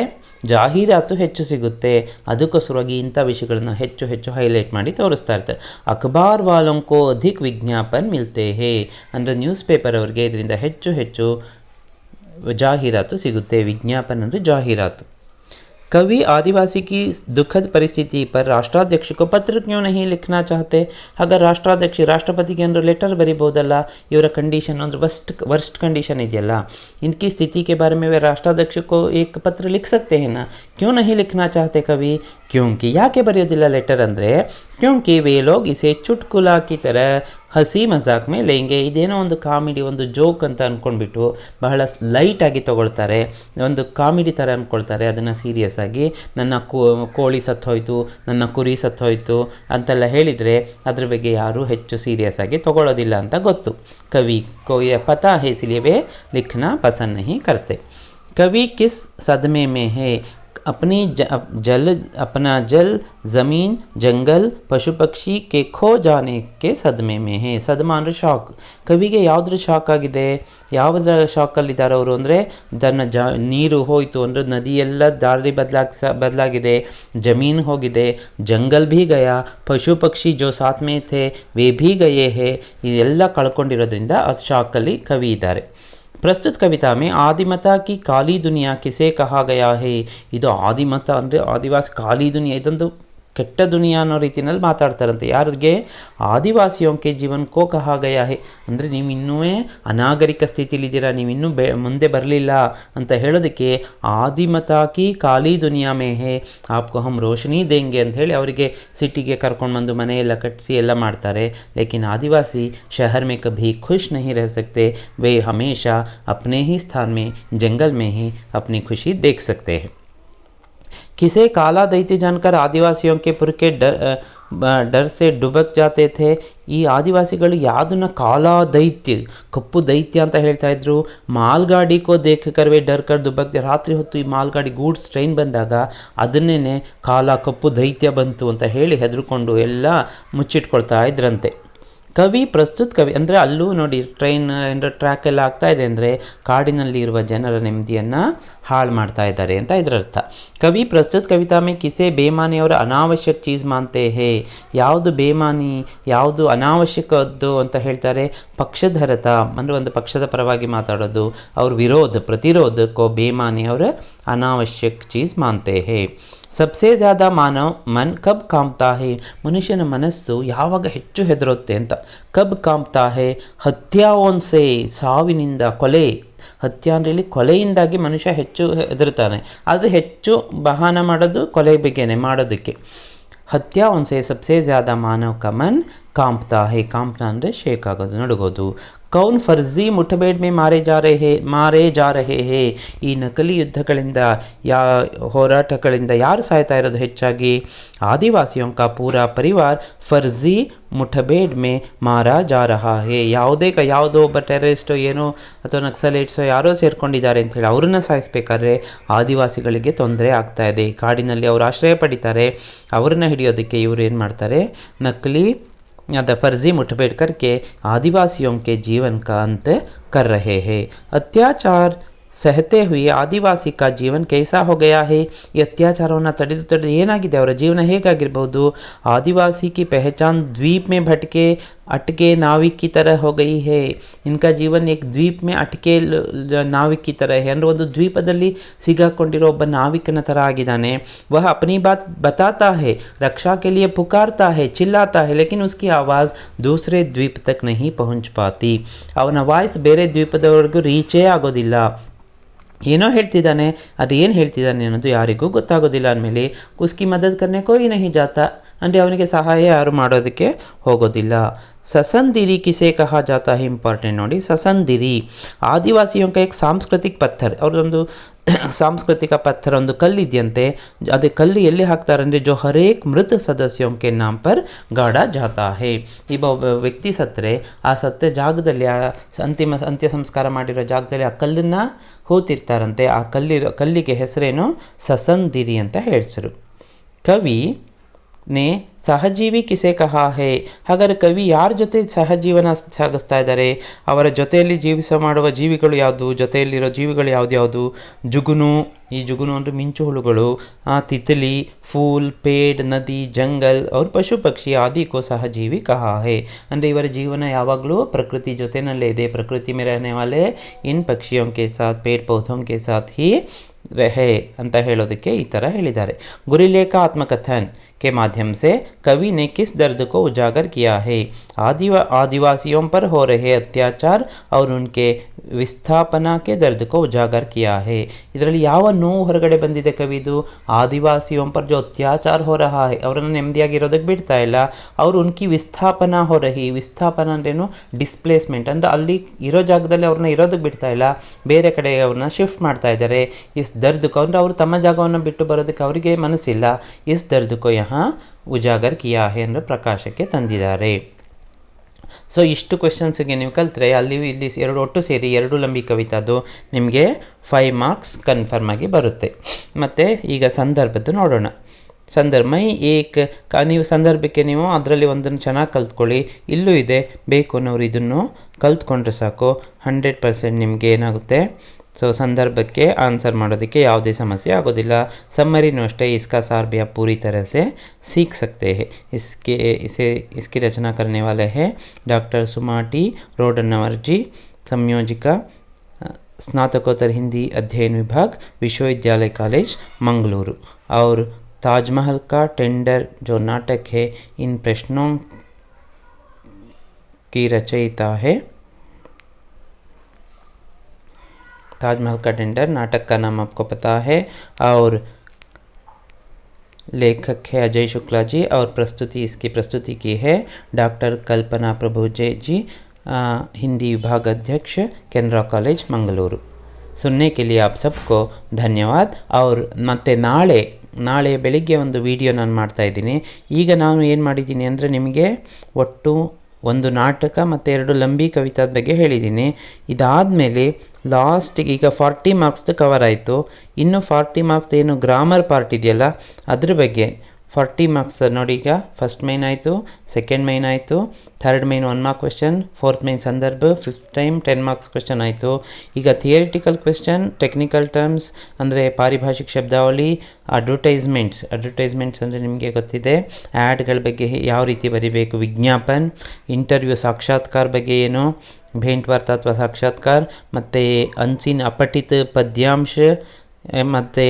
ಜಾಹೀರಾತು ಹೆಚ್ಚು ಸಿಗುತ್ತೆ. ಅದಕ್ಕೋಸ್ಕರವಾಗಿ ಇಂಥ ವಿಷಯಗಳನ್ನು ಹೆಚ್ಚು ಹೆಚ್ಚು ಹೈಲೈಟ್ ಮಾಡಿ ತೋರಿಸ್ತಾ ಇರ್ತಾರೆ. ಅಖಬಾರ್ ವಾಲೋಂಕೋ ಅಧಿಕ್ ವಿಜ್ಞಾಪನ್ ಮಿಲ್ತೆ ಹೇ, ಅಂದರೆ ನ್ಯೂಸ್ ಪೇಪರ್ ಅವರಿಗೆ ಇದರಿಂದ ಹೆಚ್ಚು ಹೆಚ್ಚು ಜಾಹೀರಾತು ಸಿಗುತ್ತೆ. ವಿಜ್ಞಾಪನ್ ಅಂದರೆ ಜಾಹೀರಾತು. कवि आदिवासी की दुखद परिस्थिति पर राष्ट्राध्यक्ष को पत्र क्यों नहीं लिखना चाहते. अगर राष्ट्राध्यक्ष राष्ट्रपति के अंदर लेटर बरीಬೋದಲ್ಲ, ಇವರ कंडीशन ಅಂದರೆ वर्स्ट कंडीशन ಇದೆಯಲ್ಲ, इनकी स्थिति के बारे में वे राष्ट्राध्यक्ष को एक पत्र लिख सकते हैं ना. क्यों नहीं लिखना चाहते कवि, क्योंकि ಯಾಕೆ ಬರೆಯೋದಿಲ್ಲ ಲೆಟರ್ ಅಂದರೆ, क्योंकि वे लोग इसे चुटकुला की तरह ಹಸಿ ಮಜಾಕ್ ಮೇಲೆ ಲೆಂಗೆ, ಇದೇನೋ ಒಂದು ಕಾಮಿಡಿ, ಒಂದು ಜೋಕ್ ಅಂತ ಅಂದ್ಕೊಂಡ್ಬಿಟ್ಟು ಬಹಳ ಲೈಟಾಗಿ ತೊಗೊಳ್ತಾರೆ, ಒಂದು ಕಾಮಿಡಿ ಥರ ಅಂದ್ಕೊಳ್ತಾರೆ. ಅದನ್ನು ಸೀರಿಯಸ್ ಆಗಿ ನನ್ನ ಕೋಳಿ ಸತ್ತೋಯ್ತು, ನನ್ನ ಕುರಿ ಸತ್ತೋಯ್ತು ಅಂತೆಲ್ಲ ಹೇಳಿದರೆ ಅದ್ರ ಬಗ್ಗೆ ಯಾರೂ ಹೆಚ್ಚು ಸೀರಿಯಸ್ ಆಗಿ ತೊಗೊಳ್ಳೋದಿಲ್ಲ ಅಂತ ಗೊತ್ತು. ಕವಿ को ये पता है, इसलिए वे लिखना पसंद नहीं करते. कवि किस सदमे में है, अपना जल ज़मीन जंगल पशु पक्षी के खो जाने के सदमे में है. ಸದ್ಮ ಅಂದರೆ ಶಾಕ್. ಕವಿಗೆ ಯಾವುದ್ರ ಶಾಕ್ ಆಗಿದೆ, ಯಾವುದರ ಶಾಕಲ್ಲಿದ್ದಾರೆ ಅವರು ಅಂದರೆ, ನೀರು ಹೋಯಿತು ಅಂದರೆ ನದಿಯೆಲ್ಲ ದಾರಿ ಬದಲಾಗಿದೆ, ಜಮೀನು ಹೋಗಿದೆ, ಜಂಗಲ್ ಭೀ ಗಯಾ, ಪಶು ಪಕ್ಷಿ ಜೋ ಸಾಥ್ ಮೇ ಥೇ ವೇ ಭೀ ಗಯೇ ಹೇ, ಇದೆಲ್ಲ ಕಳ್ಕೊಂಡಿರೋದ್ರಿಂದ ಅದು ಶಾಕಲ್ಲಿ ಕವಿ ಇದ್ದಾರೆ. ಪ್ರಸ್ತುತ ಕವಿತಾ ಮೇ ಆದಿಮತ ಕಿ ಕಾಲಿ ದುನಿಯಾ ಕಿಸೆ ಕಹಾ ಗಯಾ ಹೇ, ಇದು ಆದಿಮತ ಅಂದರೆ ಆದಿವಾಸಿ ಕಾಲಿ ದುನಿಯಾ, ಇದೊಂದು ಕೆಟ್ಟ ದುನಿಯಾ ಅನ್ನೋ ರೀತಿಯಲ್ಲಿ ಮಾತಾಡ್ತಾರಂತೆ. ಯಾರಿಗೆ, ಆದಿವಾಸಿಯೋಂಕೆ ಜೀವನಕ್ಕೋ ಕಹಾ ಗಯಾ ಹೇ, ಅಂದರೆ ನೀವು ಇನ್ನೂ ಅನಾಗರಿಕ ಸ್ಥಿತಿಲಿದ್ದೀರಾ, ನೀವು ಇನ್ನೂ ಮುಂದೆ ಬರಲಿಲ್ಲ ಅಂತ ಹೇಳೋದಕ್ಕೆ ಆದಿಮತ ಕಿ ಕಾಲಿ ದುನಿಯಾ ಮೇ ಹೇ ಆಪ್ಕೋ ಹಮ್ ರೋಶನಿ ದೇಂಗೆ ಅಂತ ಹೇಳಿ ಅವರಿಗೆ ಸಿಟಿಗೆ ಕರ್ಕೊಂಡು ಬಂದು ಮನೆಯೆಲ್ಲ ಕಟ್ಟಿಸಿ ಎಲ್ಲ ಮಾಡ್ತಾರೆ. ಲೇಕಿನ್ ಆದಿವಾಸಿ ಶಹರ್ ಮೇ ಕಭಿ ಖುಷ್ ನಹೀ ರಹ ಸಕ್ತೆ, वे हमेशा अपने ही स्थान में जंगल में ही अपनी खुशी देख सकते हैं. किसे काला दैत्य जानकर आदिवासियों के पुर के डर से डुबक जाते थे. ಈ ಆದಿವಾಸಿಗಳು ಯಾವುದನ್ನ ಕಾಲಾ ದೈತ್ಯ, ಕಪ್ಪು ದೈತ್ಯ ಅಂತ ಹೇಳ್ತಾ ಇದ್ರು. ಮಾಲ್ಗಾಡಿ ಕೋ ದೇಖ ಕರ್ವೆ ಡರ್ ಕರ್ ದುಬಕ್, ರಾತ್ರಿ ಹೊತ್ತು ಈ ಮಾಲ್ಗಾಡಿ ಗೂಡ್ಸ್ ಟ್ರೈನ್ ಬಂದಾಗ ಅದನ್ನೇ ಕಪ್ಪು ದೈತ್ಯ ಬಂತು ಅಂತ ಹೇಳಿ ಹೆದರ್ಕೊಂಡು ಎಲ್ಲ ಮುಚ್ಚಿಟ್ಕೊಳ್ತಾ ಇದ್ರಂತೆ. ಕವಿ ಪ್ರಸ್ತುತ ಕವಿ ಅಂದರೆ ಅಲ್ಲೂ ನೋಡಿ ಟ್ರೈನ್ ಏನಾರ ಟ್ರ್ಯಾಕ್ ಎಲ್ಲ ಆಗ್ತಾ ಇದೆ ಅಂದರೆ ಕಾಡಿನಲ್ಲಿ ಇರುವ ಜನರ ನೆಮ್ಮದಿಯನ್ನು ಹಾಳು ಮಾಡ್ತಾ ಇದ್ದಾರೆ ಅಂತ ಇದರರ್ಥ. ಕವಿ ಪ್ರಸ್ತುತ ಕವಿತಾ ಮೇ ಕಿಸೆ ಬೇಮಾನಿಯವರ ಅನಾವಶ್ಯಕ ಚೀಸ್ ಮಾನ್ತೆ ಹೇ, ಯಾವುದು ಬೇಮಾನಿ, ಯಾವುದು ಅನಾವಶ್ಯಕದ್ದು ಅಂತ ಹೇಳ್ತಾರೆ. ಪಕ್ಷಧರತ ಅಂದರೆ ಒಂದು ಪಕ್ಷದ ಪರವಾಗಿ ಮಾತಾಡೋದು, ಅವ್ರ ಪ್ರತಿರೋಧಕ್ಕೋ ಬೇಮಾನಿ ಅವರ ಅನಾವಶ್ಯಕ ಚೀಸ್ ಮಾನ್ತೆ ಹೇ. ಸಬ್ಸೆ ಜ್ಯಾದಾ ಮಾನವ್ ಮನ್ ಕಬ್ ಕಾಮ್ತಾ ಹೇ, ಮನುಷ್ಯನ ಮನಸ್ಸು ಯಾವಾಗ ಹೆಚ್ಚು ಹೆದರುತ್ತೆ ಅಂತ. ಕಬ್ ಕಾಮ್ತಾ ಹೇ, ಹತ್ಯಾವೋನ್ಸೆ, ಸಾವಿನಿಂದ, ಕೊಲೆ, ಹತ್ಯೆ ಅಂದರೆ ಕೊಲೆಯಿಂದಾಗಿ ಮನುಷ್ಯ ಹೆಚ್ಚು ಹೆದರ್ತಾನೆ, ಆದರೆ ಹೆಚ್ಚು ಬಹಾನ ಮಾಡೋದು ಕೊಲೆ ಬಗ್ಗೆನೇ ಮಾಡೋದಕ್ಕೆ. ಹತ್ಯಾ ಉನ್ಸೆ ಸಬ್ಸೆ ಜ್ಯಾದಾ ಮಾನವ್ ಕಾ ಮನ್ ಕಾಂಪ್ತಾ ಹೇ, ಕಾಂಪ್ನ ಅಂದರೆ ಶೇಕ್ ಆಗೋದು, ನಡುಗೋದು. ಕೌನ್ ಫರ್ಜಿ ಮುಠಬೇಡ್ ಮೇ ಮಾರೇ ಜಾ ರಹೆ ಹೇ, ಈ ನಕಲಿ ಯುದ್ಧಗಳಿಂದ ಹೋರಾಟಗಳಿಂದ ಯಾರು ಸಾಯ್ತಾ ಇರೋದು ಹೆಚ್ಚಾಗಿ. ಆದಿವಾಸಿಯೋಂ ಕಾ ಪೂರಾ ಪರಿವಾರ್ ಫರ್ಜಿ ಮುಠಬೇಡ್ ಮೇ ಮಾರಾ ಜಾ ರಹಾ ಹೇ, ಯಾವುದೋ ಒಬ್ಬ ಟೆರರಿಸ್ಟೋ ಏನೋ ಅಥವಾ ನಕ್ಸಲೈಟ್ಸೋ ಯಾರೋ ಸೇರ್ಕೊಂಡಿದ್ದಾರೆ ಅಂಥೇಳಿ ಅವ್ರನ್ನ ಸಾಯಿಸ್ಬೇಕಾದ್ರೆ ಆದಿವಾಸಿಗಳಿಗೆ ತೊಂದರೆ ಆಗ್ತಾ ಇದೆ. ಕಾಡಿನಲ್ಲಿ ಅವರು ಆಶ್ರಯ ಪಡಿತಾರೆ, ಅವ್ರನ್ನ ಹಿಡಿಯೋದಕ್ಕೆ ಇವರು ಏನು ಮಾಡ್ತಾರೆ, ನಕಲಿ फर्जी मुठभेड़ करके आदिवासियों के जीवन का अंत कर रहे हैं. अत्याचार सहते हुए आदिवासी का जीवन कैसा हो गया है, ಈ ಅತ್ಯಾಚಾರವನ್ನು ತಡೆದು ಏನಾಗಿದೆ, ಅವರ ಜೀವನ ಹೇಗಾಗಿರ್ಬೋದು. ಆದಿವಾಸಿ ಕಿ ಪೆಹಚಾನ್ ದ್ವೀಪ್ ಮೇ ಭಟ್ಕೆ अटके नाविक की तरह हो गई है. इनका जीवन एक ದ್ವೀಪ್ में अटके नाविक की तरह है. ಅಂದರೆ ಒಂದು ದ್ವೀಪದಲ್ಲಿ ಸಿಗಾಕೊಂಡಿರೋ ಒಬ್ಬ ನಾವಿಕನ ಥರ ಆಗಿದ್ದಾನೆ. वह अपनी बात बताता है, रक्षा के लिए पुकारता है, चिल्लाता है, लेकिन उसकी आवाज़ दूसरे ದ್ವೀप तक नहीं पहुंच पाती. ಅವನ ವಾಯ್ಸ್ ಬೇರೆ ದ್ವೀಪದವರೆಗೂ ರೀಚೇ ಆಗೋದಿಲ್ಲ. ಏನೋ ಹೇಳ್ತಿದ್ದಾನೆ, ಅದು ಏನು ಹೇಳ್ತಿದ್ದಾನೆ ಅನ್ನೋದು ಯಾರಿಗೂ ಗೊತ್ತಾಗೋದಿಲ್ಲ. ಅಂದಮೇಲೆ ಉಸ್ಕಿ ಮದದ್ ಕರ್ನೆ ಕೋಯಿ ನಹಿ ಜಾತಾ, ಅಂದರೆ ಅವನಿಗೆ ಸಹಾಯ ಯಾರು ಮಾಡೋದಕ್ಕೆ ಹೋಗೋದಿಲ್ಲ. ससंदिरी किसे कहा जाता है, इंपॉर्टेंट ನೋಡಿ. ससंदिरी आदिवासियों का एक सांस्कृतिक पत्थर, ಅವರೊಂದು ಸಾಂಸ್ಕೃತಿಕ ಪತ್ಥರ, ಒಂದು ಕಲ್ಲಿದೆಯಂತೆ. ಅದೇ ಕಲ್ಲು ಎಲ್ಲಿ ಹಾಕ್ತಾರೆ ಅಂದರೆ ಜೋ ಹರೇಕ್ ಮೃತ ಸದಸ್ಯೋಂ ಕೆ ನಾಮ್ ಪರ್ ಗಾಡಾ ಜಾತಾ ಹೇ. ಒಬ್ಬ ವ್ಯಕ್ತಿ ಸತ್ತರೆ ಆ ಸತ್ತ ಜಾಗದಲ್ಲಿ, ಆ ಅಂತ್ಯ ಸಂಸ್ಕಾರ ಮಾಡಿರೋ ಜಾಗದಲ್ಲಿ ಆ ಕಲ್ಲನ್ನು ಹೂತಿರ್ತಾರಂತೆ. ಆ ಕಲ್ಲಿಗೆ ಹೆಸರೇನು, ಸಸಂದಿರಿ ಅಂತ ಹೆಸರು. ಕವಿ ನೇ ಸಹಜೀವಿ ಕಿಸೆ ಕಹಾ ಹೇ. ಹಾಗಾದರೆ ಕವಿ ಯಾರ ಜೊತೆ ಸಹಜೀವನ ಸಾಗಿಸ್ತಾ ಇದ್ದಾರೆ, ಅವರ ಜೊತೆಯಲ್ಲಿ ಮಾಡುವ ಜೀವಿಗಳು ಯಾವುದು, ಜೊತೆಯಲ್ಲಿರೋ ಜೀವಿಗಳು ಯಾವುದು. ಜುಗುನು, ಈ ಜುಗುನು ಅಂದರೆ ಮಿಂಚು ಹುಳುಗಳು, ತಿತಲಿ, ಫೂಲ್, ಪೇಡ್, ನದಿ, ಜಂಗಲ್ और ಪಶು ಪಕ್ಷಿ ಆದಿ ಕೋ ಸಹಜೀವಿ ಕಹಾ ಹೇ. ಅಂದರೆ ಇವರ ಜೀವನ ಯಾವಾಗಲೂ ಪ್ರಕೃತಿ ಜೊತೆಯಲ್ಲೇ ಇದೆ. ಪ್ರಕೃತಿ में रहने वाले इन पक्षियों के साथ, पेड़ पौधों के साथ ही रहे ಅಂತ ಹೇಳೋದಕ್ಕೆ ಈ ಥರ ಹೇಳಿದ್ದಾರೆ. ಗುರಿಲೇಖ ಆತ್ಮಕಥನ್ के माध्यम से कवि ने किस दर्द को उजागर किया है, आदिवासियों पर हो रहे अत्याचार और उनके विस्थापना के दर्द को उजागर किया है. ಇದರಲ್ಲಿ ಯಾವ ನೋವು ಹೊರಗಡೆ ಬಂದಿದೆ ಕವಿದು, ಆದಿವಾಸಿಯೋಂ ಪರ್ ಜೋ ಅತ್ಯಾಚಾರ ಹೋ ರಹಾ ಹೈ, ಅವರನ್ನು ನೆಮ್ಮದಿಯಾಗಿರೋದಕ್ಕೆ ಬಿಡ್ತಾ ಇಲ್ಲ. ಅವರು ಉನ್ಕಿ ವಿಸ್ಥಾಪನಾ ಹೋ ರಹಿ, ವಿಸ್ಥಾಪನ ಅಂದ್ರೇನು, ಡಿಸ್ಪ್ಲೇಸ್ಮೆಂಟ್, ಅಂದರೆ ಅಲ್ಲಿ ಇರೋ ಜಾಗದಲ್ಲಿ ಅವ್ರನ್ನ ಇರೋದಕ್ಕೆ ಬಿಡ್ತಾ ಇಲ್ಲ, ಬೇರೆ ಕಡೆ ಅವ್ರನ್ನ ಶಿಫ್ಟ್ ಮಾಡ್ತಾ ಇದ್ದಾರೆ. ಇಸ್ ದರ್ದಕ್ಕೋ ಅಂದರೆ ಅವರು ತಮ್ಮ ಜಾಗವನ್ನು ಬಿಟ್ಟು ಬರೋದಕ್ಕೆ ಅವರಿಗೆ ಮನಸ್ಸಿಲ್ಲ. ಇಸ್ ದರ್ದಕ್ಕೋ ಉಜಾಗರ್ ಕಿಯಾ ಹೇ ಅಂದರೆ ಪ್ರಕಾಶಕ್ಕೆ ತಂದಿದ್ದಾರೆ. ಸೊ ಇಷ್ಟು ಕ್ವೆಶನ್ಸ್ಗೆ ನೀವು ಕಲಿತ್ರೆ ಅಲ್ಲಿ ಇಲ್ಲಿ ಒಟ್ಟು ಸೇರಿ 2 ಲಂಬಿ ಕವಿತಾದು ನಿಮಗೆ 5 ಮಾರ್ಕ್ಸ್ ಕನ್ಫರ್ಮ್ ಆಗಿ ಬರುತ್ತೆ. ಮತ್ತು ಈಗ ಸಂದರ್ಭದ್ದು ನೋಡೋಣ. ಮೈ ಏಕ್ ನೀವು ಸಂದರ್ಭಕ್ಕೆ ನೀವು ಅದರಲ್ಲಿ ಒಂದನ್ನು ಚೆನ್ನಾಗಿ ಕಲ್ತ್ಕೊಳ್ಳಿ. ಇಲ್ಲೂ ಇದೆ, ಬೇಕು ಅನ್ನೋರು ಇದನ್ನು ಕಲ್ತ್ಕೊಂಡ್ರೆ ಸಾಕು, 100% ನಿಮಗೆ ಏನಾಗುತ್ತೆ. ಸೊ ಸಂದರ್ಭಕ್ಕೆ ಆನ್ಸರ್ ಮಾಡೋದಕ್ಕೆ ಯಾವುದೇ ಸಮಸ್ಯೆ ಆಗೋದಿಲ್ಲ. ಸಮ್ಮರಿನೂ ಅಷ್ಟೇ, इसका सार भी आप पूरी तरह से सीख सकते हैं. इसकी रचना करने वाले हैं डॉक्टर सुमाटी रोडन्नवर जी, संयोजिका स्नातकोत्तर हिंदी अध्ययन विभाग, विश्वविद्यालय कॉलेज मंगलुरु. और ताजमहल का टेंडर जो नाटक है, इन प्रश्नों की रचयिता है. ताजमहल का टेंडर नाटक का नाम आपको पता है, और लेखक है अजय शुक्ला जी, और इसकी प्रस्तुति की है डॉक्टर कल्पना प्रभुजे जी, हिंदी विभाग अध्यक्ष, केनरा कॉलेज मंगलुरु. सुनने के लिए आप सबको धन्यवाद. और ಮತ್ತೆ ನಾಳೆ ಬೆಳಿಗ್ಗೆ ಒಂದು ವಿಡಿಯೋ ನಾನು ಮಾಡ್ತಾ ಇದ್ದೀನಿ. ಈಗ ನಾನು ಏನು ಮಾಡಿದ್ದೀನಿ ಅಂದರೆ ನಿಮಗೆ ಒಟ್ಟು ಒಂದು ನಾಟಕ ಮತ್ತು 2 ಲಂಬಿ ಕವಿತಾದ ಬಗ್ಗೆ ಹೇಳಿದ್ದೀನಿ. ಇದಾದಮೇಲೆ ಲಾಸ್ಟಿಗೆ ಈಗ 40 ಮಾರ್ಕ್ಸ್ದು ಕವರ್ ಆಯಿತು. ಇನ್ನು 40 ಮಾರ್ಕ್ಸ್ ಏನು ಗ್ರಾಮರ್ ಪಾರ್ಟ್ ಇದೆಯಲ್ಲ ಅದ್ರ ಬಗ್ಗೆ 40 ಮಾರ್ಕ್ಸ್ ನೋಡಿ. ಈಗ ಫಸ್ಟ್ ಮೈನ್ ಆಯಿತು, ಸೆಕೆಂಡ್ ಮೈನ್ ಆಯಿತು, third main 1 mark question, fourth main ಸಂದರ್ಭ, ಫಿಫ್ತ್ ಟೈಮ್ 10 ಮಾರ್ಕ್ಸ್ ಕ್ವೆಶ್ಚನ್ ಆಯಿತು. ಈಗ ಥಿಯರಿಟಿಕಲ್ ಕ್ವೆಶ್ಚನ್, ಟೆಕ್ನಿಕಲ್ ಟರ್ಮ್ಸ್ ಅಂದರೆ ಪಾರಿಭಾಷಿಕ ಶಬ್ದಾವಳಿ, ಅಡ್ವರ್ಟೈಸ್ಮೆಂಟ್ಸ್ ಅಂದರೆ ನಿಮಗೆ ಗೊತ್ತಿದೆ, ಆ್ಯಡ್ಗಳ ಬಗ್ಗೆ ಯಾವ ರೀತಿ ಬರೀಬೇಕು, ವಿಜ್ಞಾಪನ್, ಇಂಟರ್ವ್ಯೂ, ಸಾಕ್ಷಾತ್ಕಾರ ಬಗ್ಗೆ ಏನು, ಭೇಂಟ್ ವಾರ್ತಾ ಅಥವಾ ಸಾಕ್ಷಾತ್ಕಾರ, ಮತ್ತು ಅನ್ಸಿನ್ ಅಪಠಿತ ಪದ್ಯಾಂಶ, ಮತ್ತು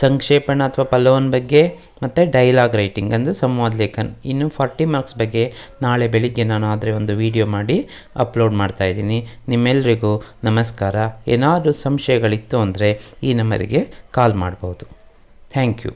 ಸಂಕ್ಷೇಪಣ ಅಥವಾ ಪಲ್ಲವನ ಬಗ್ಗೆ, ಮತ್ತು ಡೈಲಾಗ್ ರೈಟಿಂಗ್ ಅಂದರೆ ಸಂವಾದ ಲೇಖನ. ಇನ್ನು 40 ಮಾರ್ಕ್ಸ್ ಬಗ್ಗೆ ನಾಳೆ ಬೆಳಿಗ್ಗೆ ನಾನು ಆದರೆ ಒಂದು ವಿಡಿಯೋ ಮಾಡಿ ಅಪ್ಲೋಡ್ ಮಾಡ್ತಾಯಿದ್ದೀನಿ. ನಿಮ್ಮೆಲ್ಲರಿಗೂ ನಮಸ್ಕಾರ. ಏನಾದರೂ ಸಂಶಯಗಳಿತ್ತು ಅಂದರೆ ಈ ನಂಬರಿಗೆ ಕಾಲ್ ಮಾಡ್ಬೋದು. Thank you.